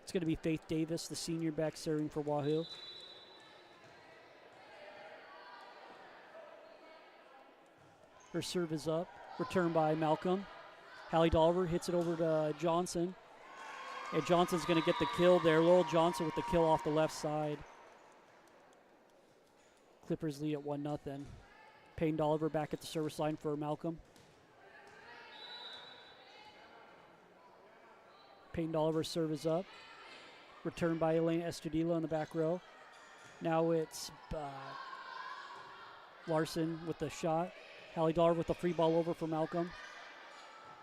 It's going to be Faith Davis, the senior, back serving for Wahoo. Her serve is up, returned by Malcolm. Hallie Dolliver hits it over to Johnson. And Johnson's going to get the kill there. Laurel Johnson with the kill off the left side. Clippers lead at 1-0. Payne Dolliver back at the service line for Malcolm. Payne Dolliver's serve is up. Returned by Elena Estudillo in the back row. Now it's Larson with the shot. Hallie Dolliver with the free ball over for Malcolm.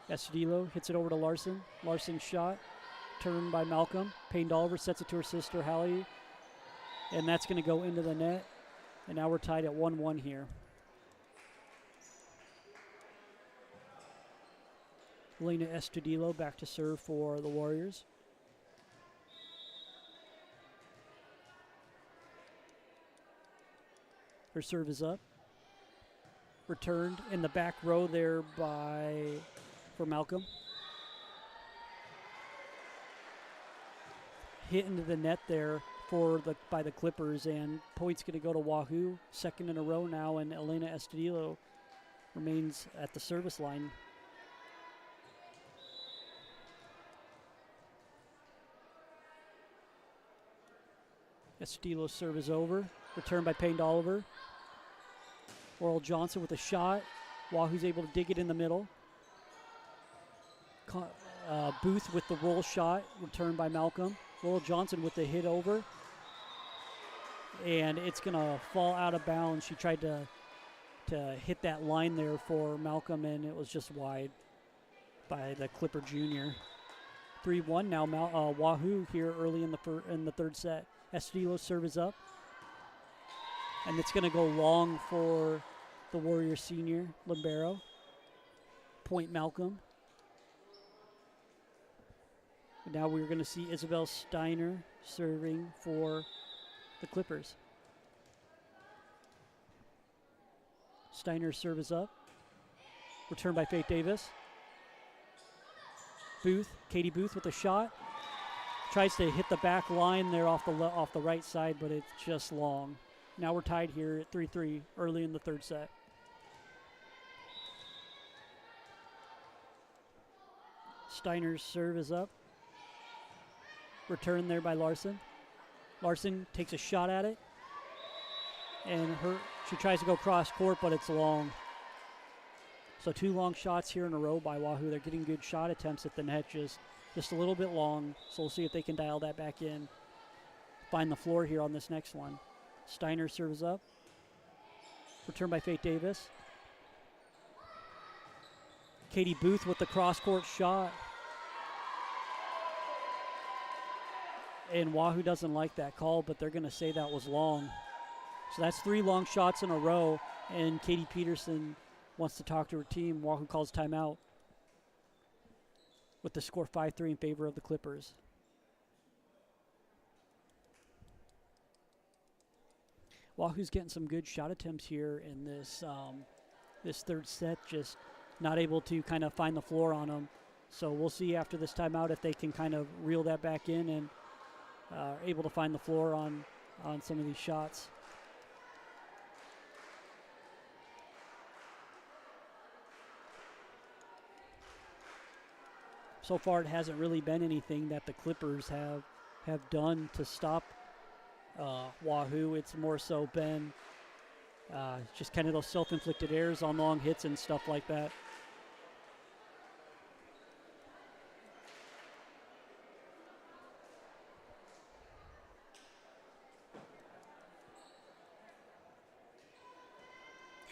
Estudillo hits it over to Larson. Larson's shot. Turned by Malcolm. Payne Dolliver sets it to her sister, Hallie. And that's going to go into the net. And now we're tied at 1-1 here. Elena Estudillo back to serve for the Warriors. Her serve is up. Returned in the back row there for Malcolm. Hit into the net there by the Clippers, and points going to go to Wahoo, second in a row now, and Elena Estudillo remains at the service line. Estudillo's serve is over. Returned by Payne Dolliver. Oral Johnson with a shot. Wahoo's able to dig it in the middle. Booth with the roll shot. Returned by Malcolm. Oral Johnson with the hit over. And it's going to fall out of bounds. She tried to hit that line there for Malcolm, and it was just wide by the Clipper Jr. 3-1 now. Wahoo here early in the third set. Estudillo's serve is up. And it's going to go long for the Warrior senior, libero. Point Malcolm. Now we're going to see Isabel Steiner serving for the Clippers. Steiner's serve is up. Returned by Faith Davis. Booth, Katie Booth with a shot. Tries to hit the back line there off the right side, but it's just long. Now we're tied here at 3-3 early in the third set. Steiner's serve is up. Return there by Larson. Larson takes a shot at it. And she tries to go cross court, but it's long. So 2 long shots here in a row by Wahoo. They're getting good shot attempts at the net, just a little bit long. So we'll see if they can dial that back in. Find the floor here on this next one. Steiner serves up. Return by Faith Davis. Katie Booth with the cross-court shot. And Wahoo doesn't like that call, but they're going to say that was long. So that's 3 long shots in a row, and Katie Peterson wants to talk to her team. Wahoo calls timeout with the score 5-3 in favor of the Clippers. Wahoo's getting some good shot attempts here in this third set, just not able to kind of find the floor on them. So we'll see after this timeout if they can kind of reel that back in and able to find the floor on some of these shots. So far, it hasn't really been anything that the Clippers have done to stop Wahoo. It's more so been just kind of those self-inflicted errors on long hits and stuff like that.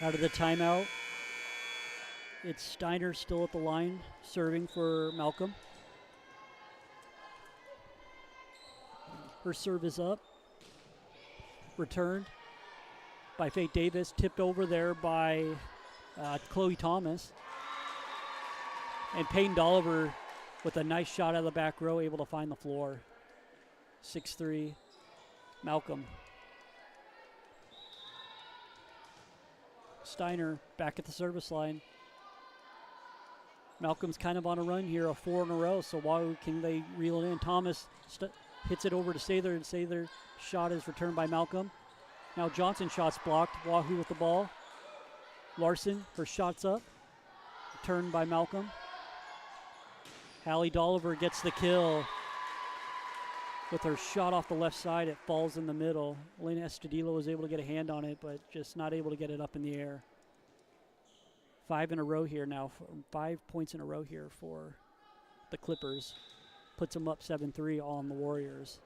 Out of the timeout, it's Steiner still at the line, serving for Malcolm. Her serve is up. Returned by Faith Davis, tipped over there by Chloe Thomas. And Payne Dolliver with a nice shot out of the back row, able to find the floor. 6-3, Malcolm. Steiner back at the service line. Malcolm's kind of on a run here, a 4 in a row, so Wahoo, can they reel it in? Thomas hits it over to Sather, and Sather's shot is returned by Malcolm. Now Johnson shot's blocked. Wahoo with the ball. Larson, her shot's up. Returned by Malcolm. Hallie Dolliver gets the kill. With her shot off the left side, it falls in the middle. Elena Estudillo was able to get a hand on it, but just not able to get it up in the air. 5 in a row here now. 5 points in a row here for the Clippers. Puts them up 7-3 on the Warriors.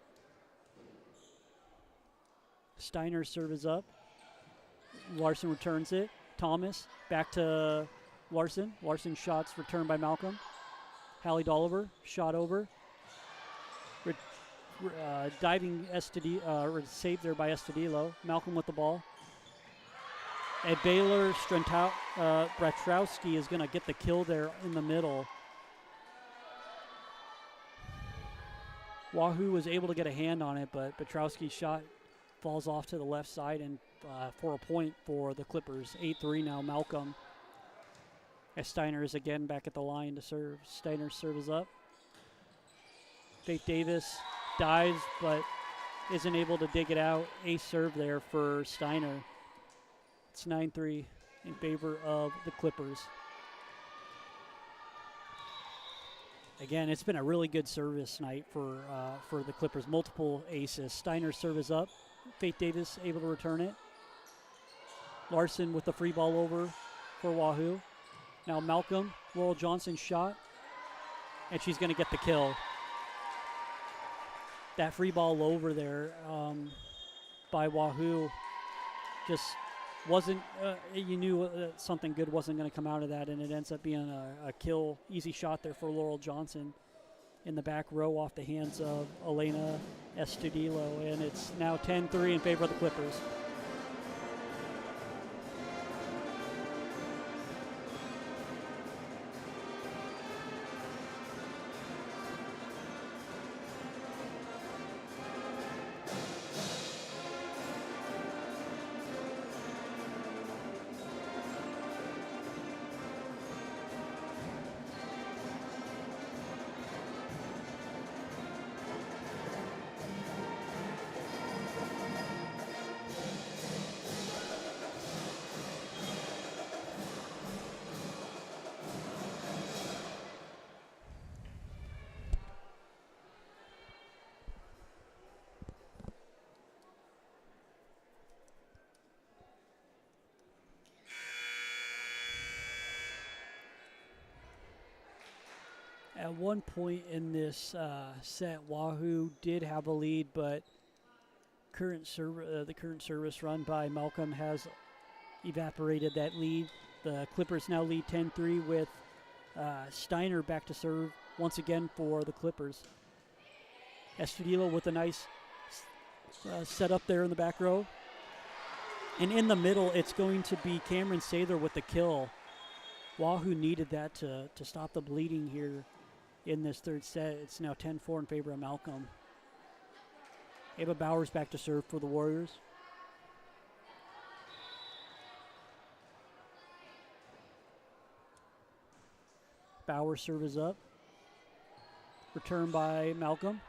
Steiner's serve is up. Larson returns it. Thomas back to Larson. Larson's shot's returned by Malcolm. Hallie Dolliver, shot over. Diving saved there by Estudillo. Malcolm with the ball. And Baylor Bratrowski is going to get the kill there in the middle. Wahoo was able to get a hand on it, but Bratrowski's shot falls off to the left side and for a point for the Clippers. 8-3 now, Malcolm. As Steiner is again back at the line to serve. Steiner's serve is up. Faith Davis dives, but isn't able to dig it out. Ace serve there for Steiner. It's 9-3 in favor of the Clippers. Again, it's been a really good service night for the Clippers. Multiple aces. Steiner's serve is up. Faith Davis able to return it. Larson with the free ball over for Wahoo. Now Malcolm, Laurel Johnson shot, and she's going to get the kill. That free ball over there by Wahoo just wasn't, you knew something good wasn't going to come out of that, and it ends up being a kill. Easy shot there for Laurel Johnson in the back row off the hands of Elena Estudillo, and it's now 10-3 in favor of the Clippers. At one point in this set, Wahoo did have a lead, but the current service run by Malcolm has evaporated that lead. The Clippers now lead 10-3 with Steiner back to serve once again for the Clippers. Estudillo with a nice setup there in the back row. And in the middle, it's going to be Cameron Sather with the kill. Wahoo needed that to stop the bleeding here in this third set. It's now 10-4 in favor of Malcolm. Ava Bowers back to serve for the Warriors. Bowers serve is up. Return by Malcolm.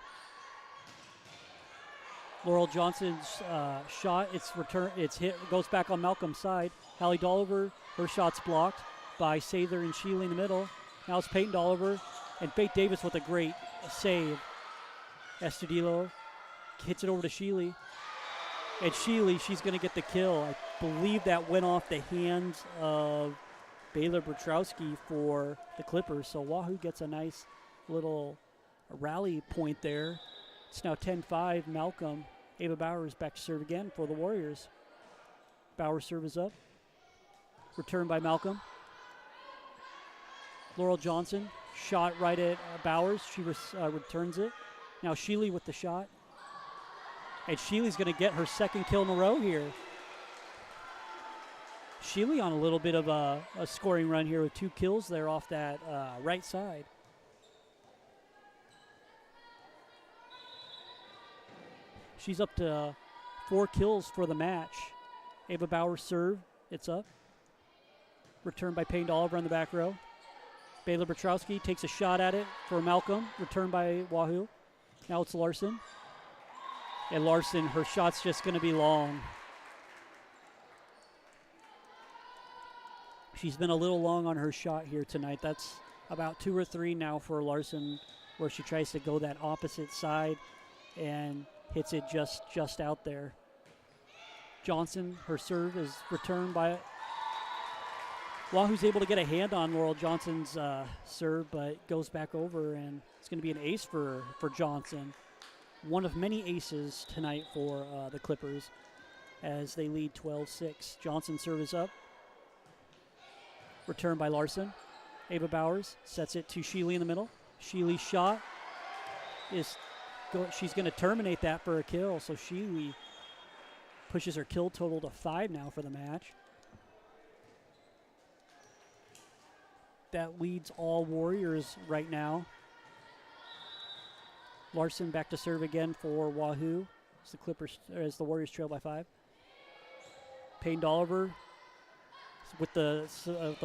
Laurel Johnson's shot, it's hit, goes back on Malcolm's side. Hallie Dolliver, her shot's blocked by Sather and Sheely in the middle. Now it's Peyton Dolliver and Faith Davis with a great save. Estudillo hits it over to Sheely. And Sheely, she's going to get the kill. I believe that went off the hands of Baylor Bertrowski for the Clippers. So Wahoo gets a nice little rally point there. It's now 10-5, Malcolm. Ava Bowers back to serve again for the Warriors. Bowers serve is up. Return by Malcolm. Laurel Johnson, shot right at Bowers. She returns it. Now Sheely with the shot. And Sheely's going to get her second kill in a row here. Sheely on a little bit of a scoring run here with 2 kills there off that right side. She's up to 4 kills for the match. Ava Bowers serve. It's up. Return by Payne Dolliver on the back row. Baylor Bertrowski takes a shot at it for Malcolm. Return by Wahoo. Now it's Larson. And Larson, her shot's just going to be long. She's been a little long on her shot here tonight. That's about 2 or 3 now for Larson, where she tries to go that opposite side and hits it just out there. Johnson, her serve is returned by Wahoo's able to get a hand on Laurel Johnson's serve, but goes back over, and it's going to be an ace for Johnson. One of many aces tonight for the Clippers as they lead 12-6. Johnson's serve is up. Return by Larson. Ava Bowers sets it to Sheely in the middle. Sheely's shot is she's going to terminate that for a kill, so Sheely pushes her kill total to 5 now for the match. That leads all Warriors right now. Larson back to serve again for Wahoo as the Warriors trail by 5. Payne Dolliver with the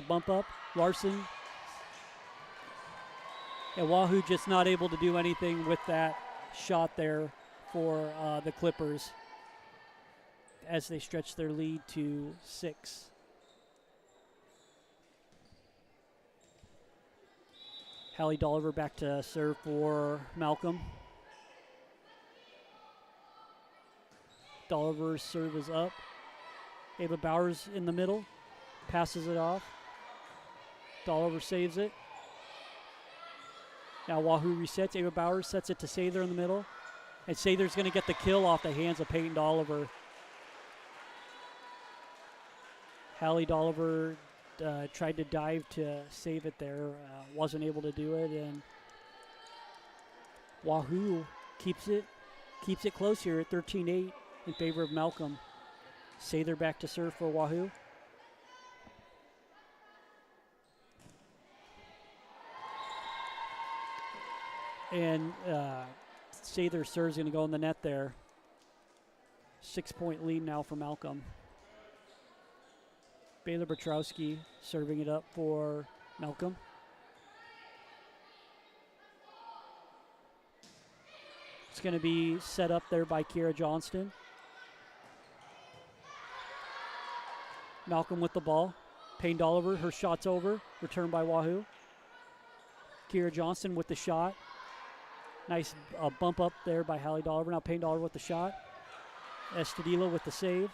bump up. Larson. And Wahoo just not able to do anything with that shot there for the Clippers as they stretch their lead to 6. Hallie Dolliver back to serve for Malcolm. Dolliver's serve is up. Ava Bowers in the middle, passes it off. Dolliver saves it. Now Wahoo resets. Ava Bowers sets it to Sather in the middle. And Sather's going to get the kill off the hands of Peyton Dolliver. Hallie Dolliver tried to dive to save it there. Wasn't able to do it. And Wahoo keeps it close here at 13-8 in favor of Malcolm. Sather back to serve for Wahoo. And Sather serves going to go in the net there. 6-point lead now for Malcolm. Baylor Petrowski serving it up for Malcolm. It's going to be set up there by Kiera Johnston. Malcolm with the ball. Payne Dolliver, her shot's over. Returned by Wahoo. Kiera Johnston with the shot. Nice bump up there by Hallie Dolliver. Now Payne Dolliver with the shot. Estudillo with the save.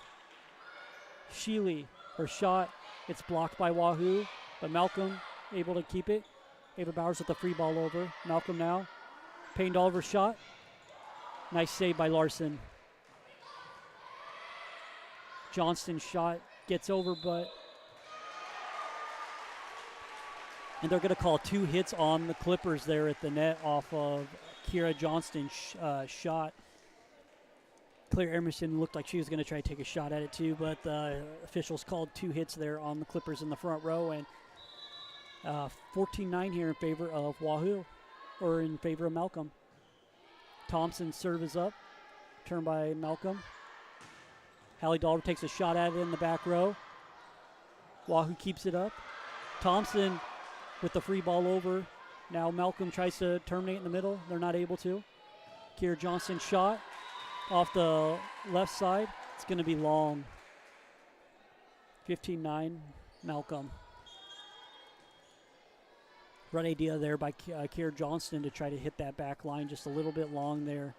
Sheely, her shot. It's blocked by Wahoo, but Malcolm able to keep it. Ava Bowers with the free ball over. Malcolm now. Payne Dolliver's shot. Nice save by Larson. Johnston's shot gets over, and they're going to call 2 hits on the Clippers there at the net off of Kiera Johnston's shot. Claire Emerson looked like she was going to try to take a shot at it too, but the officials called 2 hits there on the Clippers in the front row, and 14-9 here in favor of Wahoo, or in favor of Malcolm. Thompson's serve is up, turned by Malcolm. Hallie Dolliver takes a shot at it in the back row. Wahoo keeps it up. Thompson with the free ball over. Now Malcolm tries to terminate in the middle. They're not able to. Kiera Johnston's shot off the left side. It's going to be long. 15-9, Malcolm. Run idea there by Kiera Johnston to try to hit that back line just a little bit long there.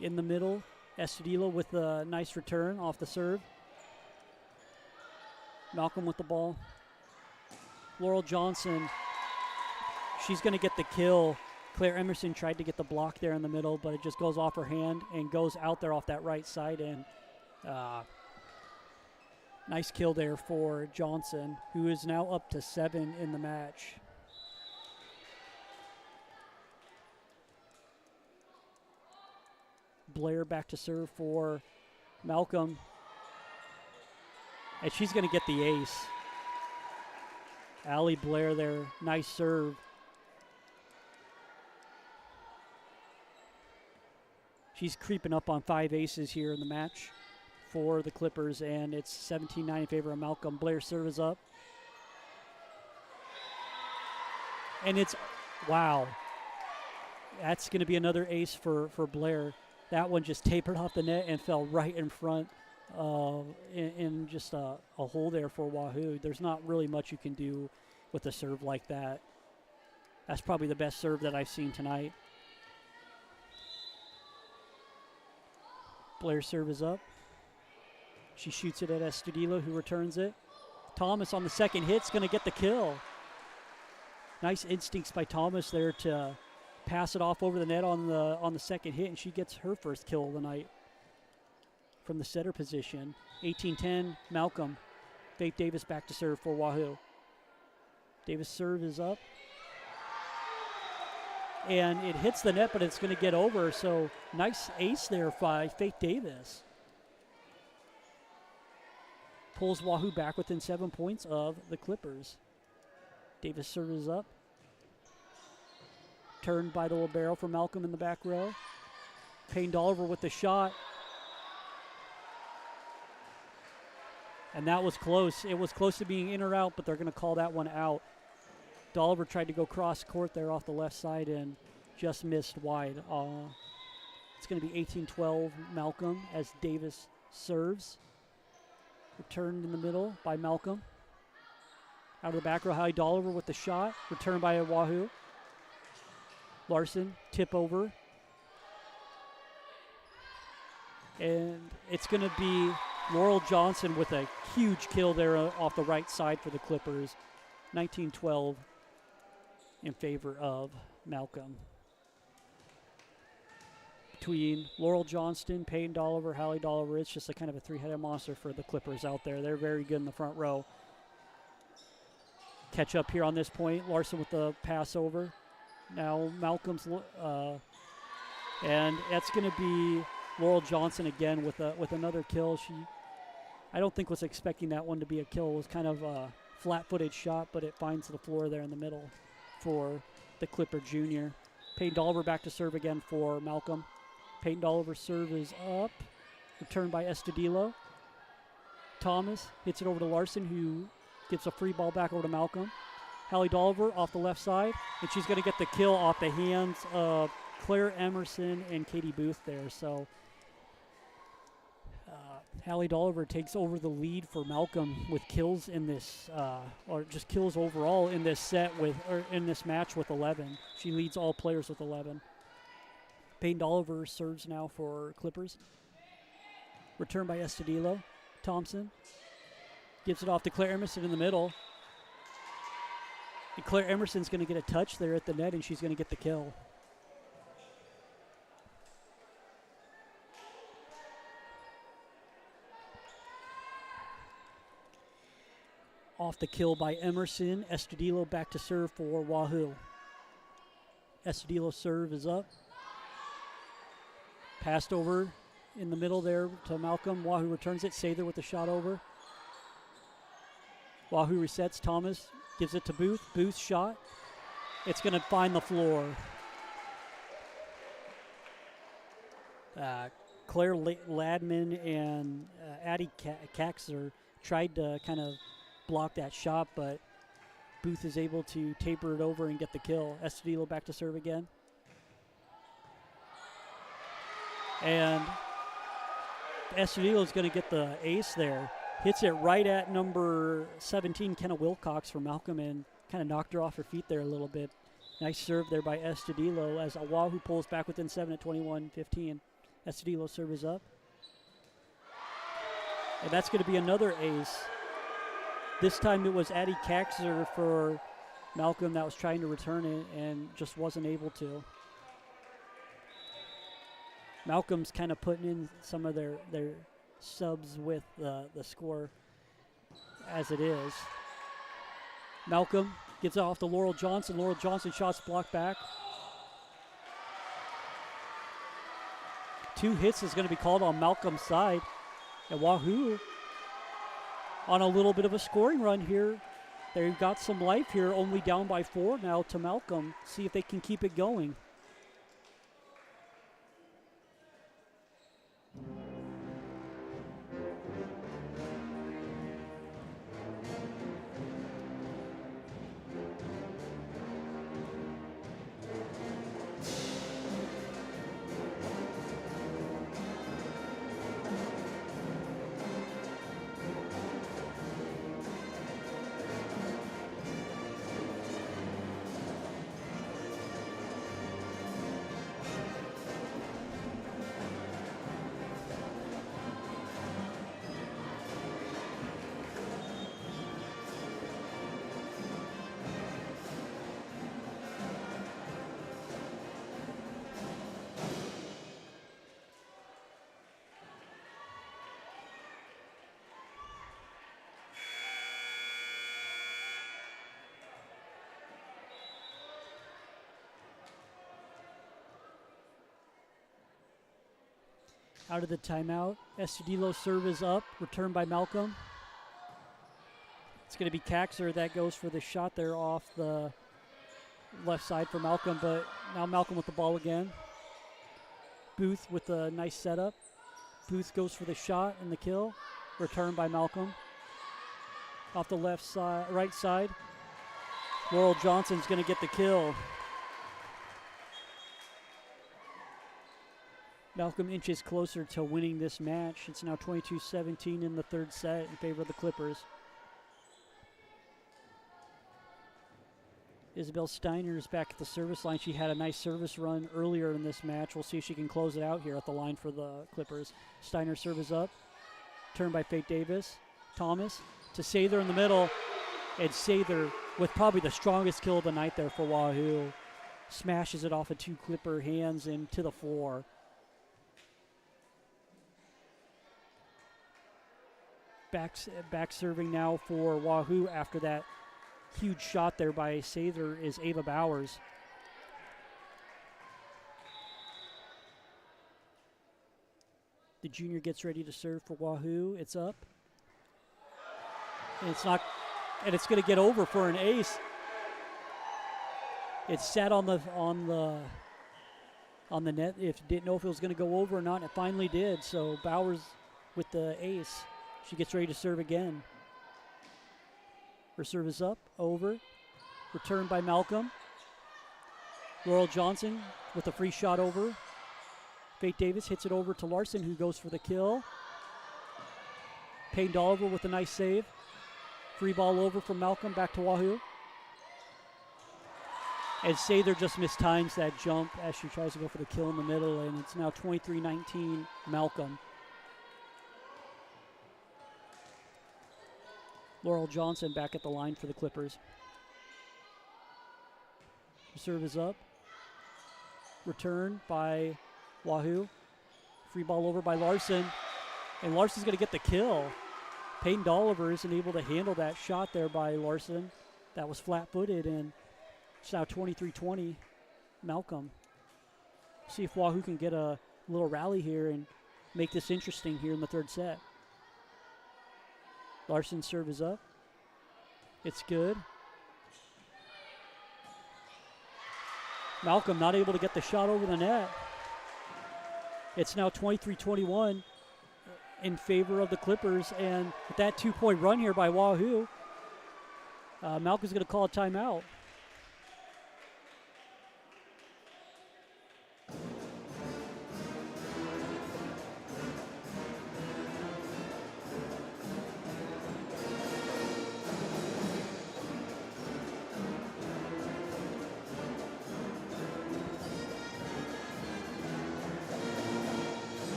In the middle, Estudillo with a nice return off the serve. Malcolm with the ball. Laurel Johnson, she's going to get the kill. Claire Emerson tried to get the block there in the middle, but it just goes off her hand and goes out there off that right side. And nice kill there for Johnson, who is now up to 7 in the match. Blair back to serve for Malcolm. And she's going to get the ace. Allie Blair there, nice serve. She's creeping up on 5 aces here in the match for the Clippers, and it's 17-9 in favor of Malcolm. Blair's serve is up. And it's, wow. That's going to be another ace for Blair. That one just tapered off the net and fell right in front in just a hole there for Wahoo. There's not really much you can do with a serve like that. That's probably the best serve that I've seen tonight. Blair's serve is up. She shoots it at Estudillo, who returns it. Thomas on the second hit's going to get the kill. Nice instincts by Thomas there to pass it off over the net on the second hit, and she gets her first kill of the night from the setter position. 18-10, Malcolm. Faith Davis back to serve for Wahoo. Davis' serve is up. And it hits the net, but it's going to get over, so nice ace there by Faith Davis. Pulls Wahoo back within 7 points of the Clippers. Davis' serve is up. Turned by the libero for Malcolm in the back row. Payne Dolliver with the shot. And that was close. It was close to being in or out, but they're going to call that one out. Dolliver tried to go cross court there off the left side and just missed wide. It's going to be 18-12 Malcolm as Davis serves. Returned in the middle by Malcolm. Out of the back row, Hallie Dolliver with the shot. Returned by Wahoo. Larson, tip over. And it's going to be Laurel Johnson with a huge kill there off the right side for the Clippers. 19-12 in favor of Malcolm. Between Laurel Johnston, Peyton Dolliver, Hallie Dolliver, it's just a kind of a three-headed monster for the Clippers out there. They're very good in the front row. Catch up here on this point. Larson with the pass over. Now Malcolm's, and that's going to be Laurel Johnson again with another kill. I don't think was expecting that one to be a kill. It was kind of a flat-footed shot, but it finds the floor there in the middle for the Clipper junior. Peyton Dolliver back to serve again for Malcolm. Peyton Dolliver's serve is up. Returned by Estudillo. Thomas hits it over to Larson, who gets a free ball back over to Malcolm. Hallie Dolliver off the left side, and she's going to get the kill off the hands of Claire Emerson and Katie Booth there. So Hallie Dolliver takes over the lead for Malcolm with kills in this, or just kills overall in this in this match with 11. She leads all players with 11. Peyton Dolliver serves now for Clippers. Returned by Estudillo. Thompson gives it off to Claire Emerson in the middle. And Claire Emerson's going to get a touch there at the net, and she's going to get the kill. Off the kill by Emerson. Estudillo back to serve for Wahoo. Estudillo's serve is up. Passed over in the middle there to Malcolm. Wahoo returns it. Sather with the shot over. Wahoo resets. Thomas gives it to Booth. Booth's shot. It's going to find the floor. Claire Ladman and Addie Kaxer tried to kind of block that shot, but Booth is able to taper it over and get the kill. Estudillo back to serve again. And Estudillo is going to get the ace there. Hits it right at number 17, Kenna Wilcox for Malcolm, and kind of knocked her off her feet there a little bit. Nice serve there by Estudillo as Wahoo pulls back within 7 at 21-15. Estudillo's serve is up. And that's going to be another ace. This time it was Addie Kaxer for Malcolm that was trying to return it and just wasn't able to. Malcolm's kind of putting in some of their subs with the score as it is. Malcolm gets it off to Laurel Johnson. Laurel Johnson shots blocked back. 2 hits is going to be called on Malcolm's side. And Wahoo on a little bit of a scoring run here. They've got some life here, only down by 4 now to Malcolm. See if they can keep it going. Out of the timeout, Estudillo's serve is up, returned by Malcolm. It's going to be Kaxer that goes for the shot there off the left side for Malcolm, but now Malcolm with the ball again. Booth with a nice setup. Booth goes for the shot and the kill, returned by Malcolm. Off the left side, right side. Laurel Johnson's going to get the kill. Malcolm inches closer to winning this match. It's now 22-17 in the third set in favor of the Clippers. Isabel Steiner is back at the service line. She had a nice service run earlier in this match. We'll see if she can close it out here at the line for the Clippers. Steiner serves up. Turned by Faith Davis. Thomas to Sather in the middle. And Sather, with probably the strongest kill of the night there for Wahoo, smashes it off of two Clipper hands into the floor. Back serving now for Wahoo after that huge shot there by Sather is Ava Bowers. The junior gets ready to serve for Wahoo. It's up. And it's not, and it's going to get over for an ace. It sat on the net. If didn't know if it was going to go over or not, and it finally did. So Bowers with the ace. She gets ready to serve again. Her serve is up, over. Returned by Malcolm. Laurel Johnson with a free shot over. Faith Davis hits it over to Larson, who goes for the kill. Payne Dolliver with a nice save. Free ball over from Malcolm, back to Wahoo. And Sather just mistimes that jump as she tries to go for the kill in the middle, and it's now 23-19 Malcolm. Laurel Johnson back at the line for the Clippers. The serve is up. Return by Wahoo. Free ball over by Larson. And Larson's going to get the kill. Payne Dolliver isn't able to handle that shot there by Larson. That was flat-footed, and it's now 23-20 Malcolm. See if Wahoo can get a little rally here and make this interesting here in the third set. Larson's serve is up. It's good. Malcolm not able to get the shot over the net. It's now 23-21 in favor of the Clippers, and with that two-point run here by Wahoo, Malcolm's going to call a timeout.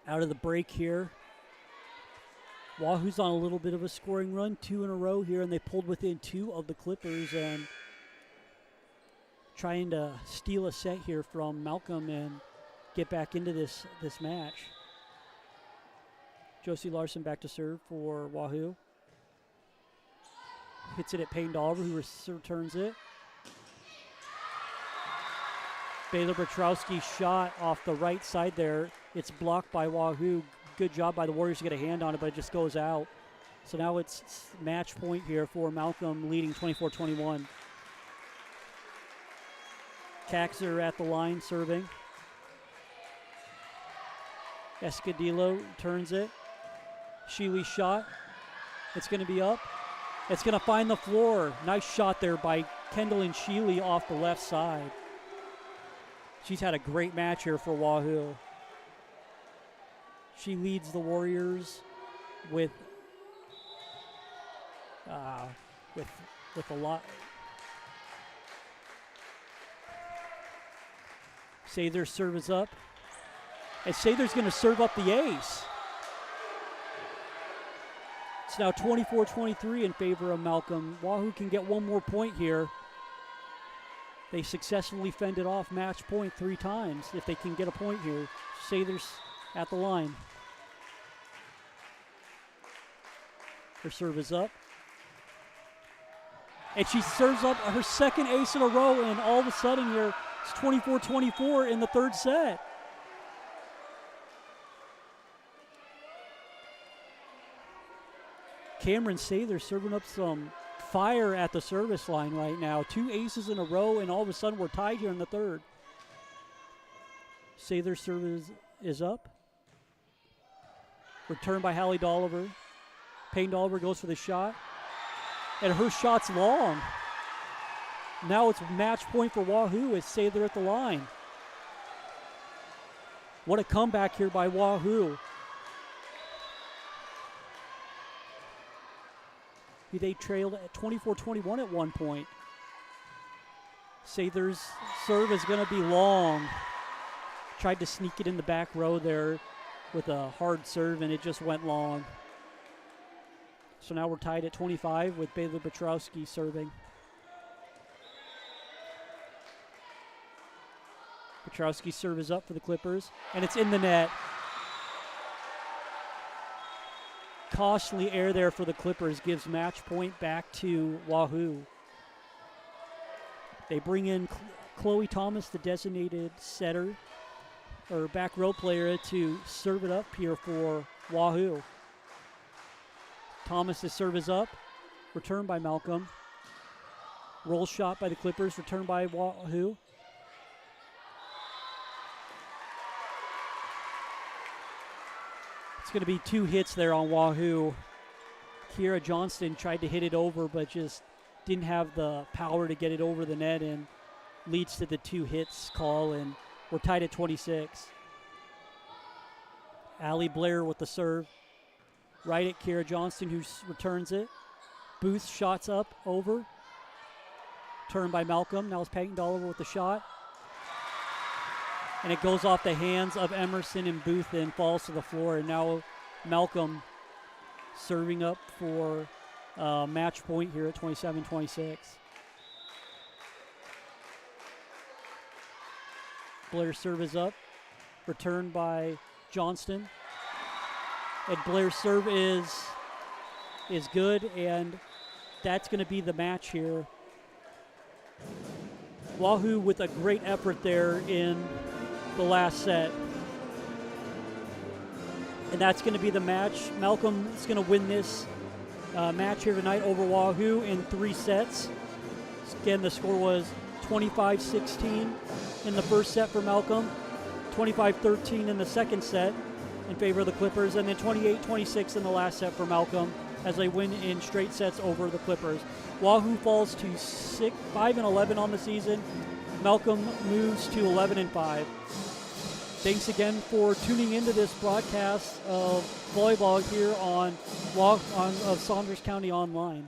Out of the break here. Wahoo's on a little bit of a scoring run, 2 in a row here, and they pulled within 2 of the Clippers and trying to steal a set here from Malcolm and get back into this match. Josie Larson back to serve for Wahoo. Hits it at Payne Dolliver, who returns it. Baylor Petrowski's shot off the right side there. It's blocked by Wahoo. Good job by the Warriors to get a hand on it, but it just goes out. So now it's match point here for Malcolm, leading 24-21. Caxer at the line serving. Escudillo turns it. Sheely's shot. It's going to be up. It's going to find the floor. Nice shot there by Kendall and Sheely off the left side. She's had a great match here for Wahoo. She leads the Warriors with a lot. Sather's serve is up. And Sather's going to serve up the ace. It's now 24-23 in favor of Malcolm. Wahoo can get one more point here. They successfully fended off match point 3 times if they can get a point here. Sather's at the line. Her serve is up. And she serves up her second ace in a row, and all of a sudden here, it's 24-24 in the third set. Cameron Sather serving up some fire at the service line right now. 2 aces in a row, and all of a sudden we're tied here in the third. Sather's service is up. Returned by Hallie Dolliver. Payne Dolliver goes for the shot. And her shot's long. Now it's match point for Wahoo as Sather at the line. What a comeback here by Wahoo. They trailed at 24-21 at one point. Sather's serve is going to be long. Tried to sneak it in the back row there with a hard serve, and it just went long. So now we're tied at 25 with Baylor Petrowski serving. Petrowski's serve is up for the Clippers, and it's in the net. Costly error there for the Clippers gives match point back to Wahoo. They bring in Chloe Thomas, the designated setter, or back row player, to serve it up here for Wahoo. Thomas's serve is up, returned by Malcolm. Roll shot by the Clippers, returned by Wahoo. It's going to be 2 hits there on Wahoo. Kiera Johnston tried to hit it over, but just didn't have the power to get it over the net, and leads to the 2 hits call, and we're tied at 26. Allie Blair with the serve. Right at Kiera Johnston, who returns it. Booth shots up, over. Turned by Malcolm. Now it's Peyton Dolliver with the shot. And it goes off the hands of Emerson and Booth and falls to the floor. And now Malcolm serving up for match point here at 27-26. Blair's serve is up. Returned by Johnston. And Blair's serve is good, and that's going to be the match here. Wahoo with a great effort there in the last set. And that's going to be the match. Malcolm is going to win this match here tonight over Wahoo in 3 sets. Again, the score was 25-16 in the first set for Malcolm, 25-13 in the second set in favor of the Clippers, and then 28-26 in the last set for Malcolm as they win in straight sets over the Clippers. Wahoo falls to 5-11 on the season. Malcolm moves to 11-5. Thanks again for tuning into this broadcast of volleyball here on Saunders County Online.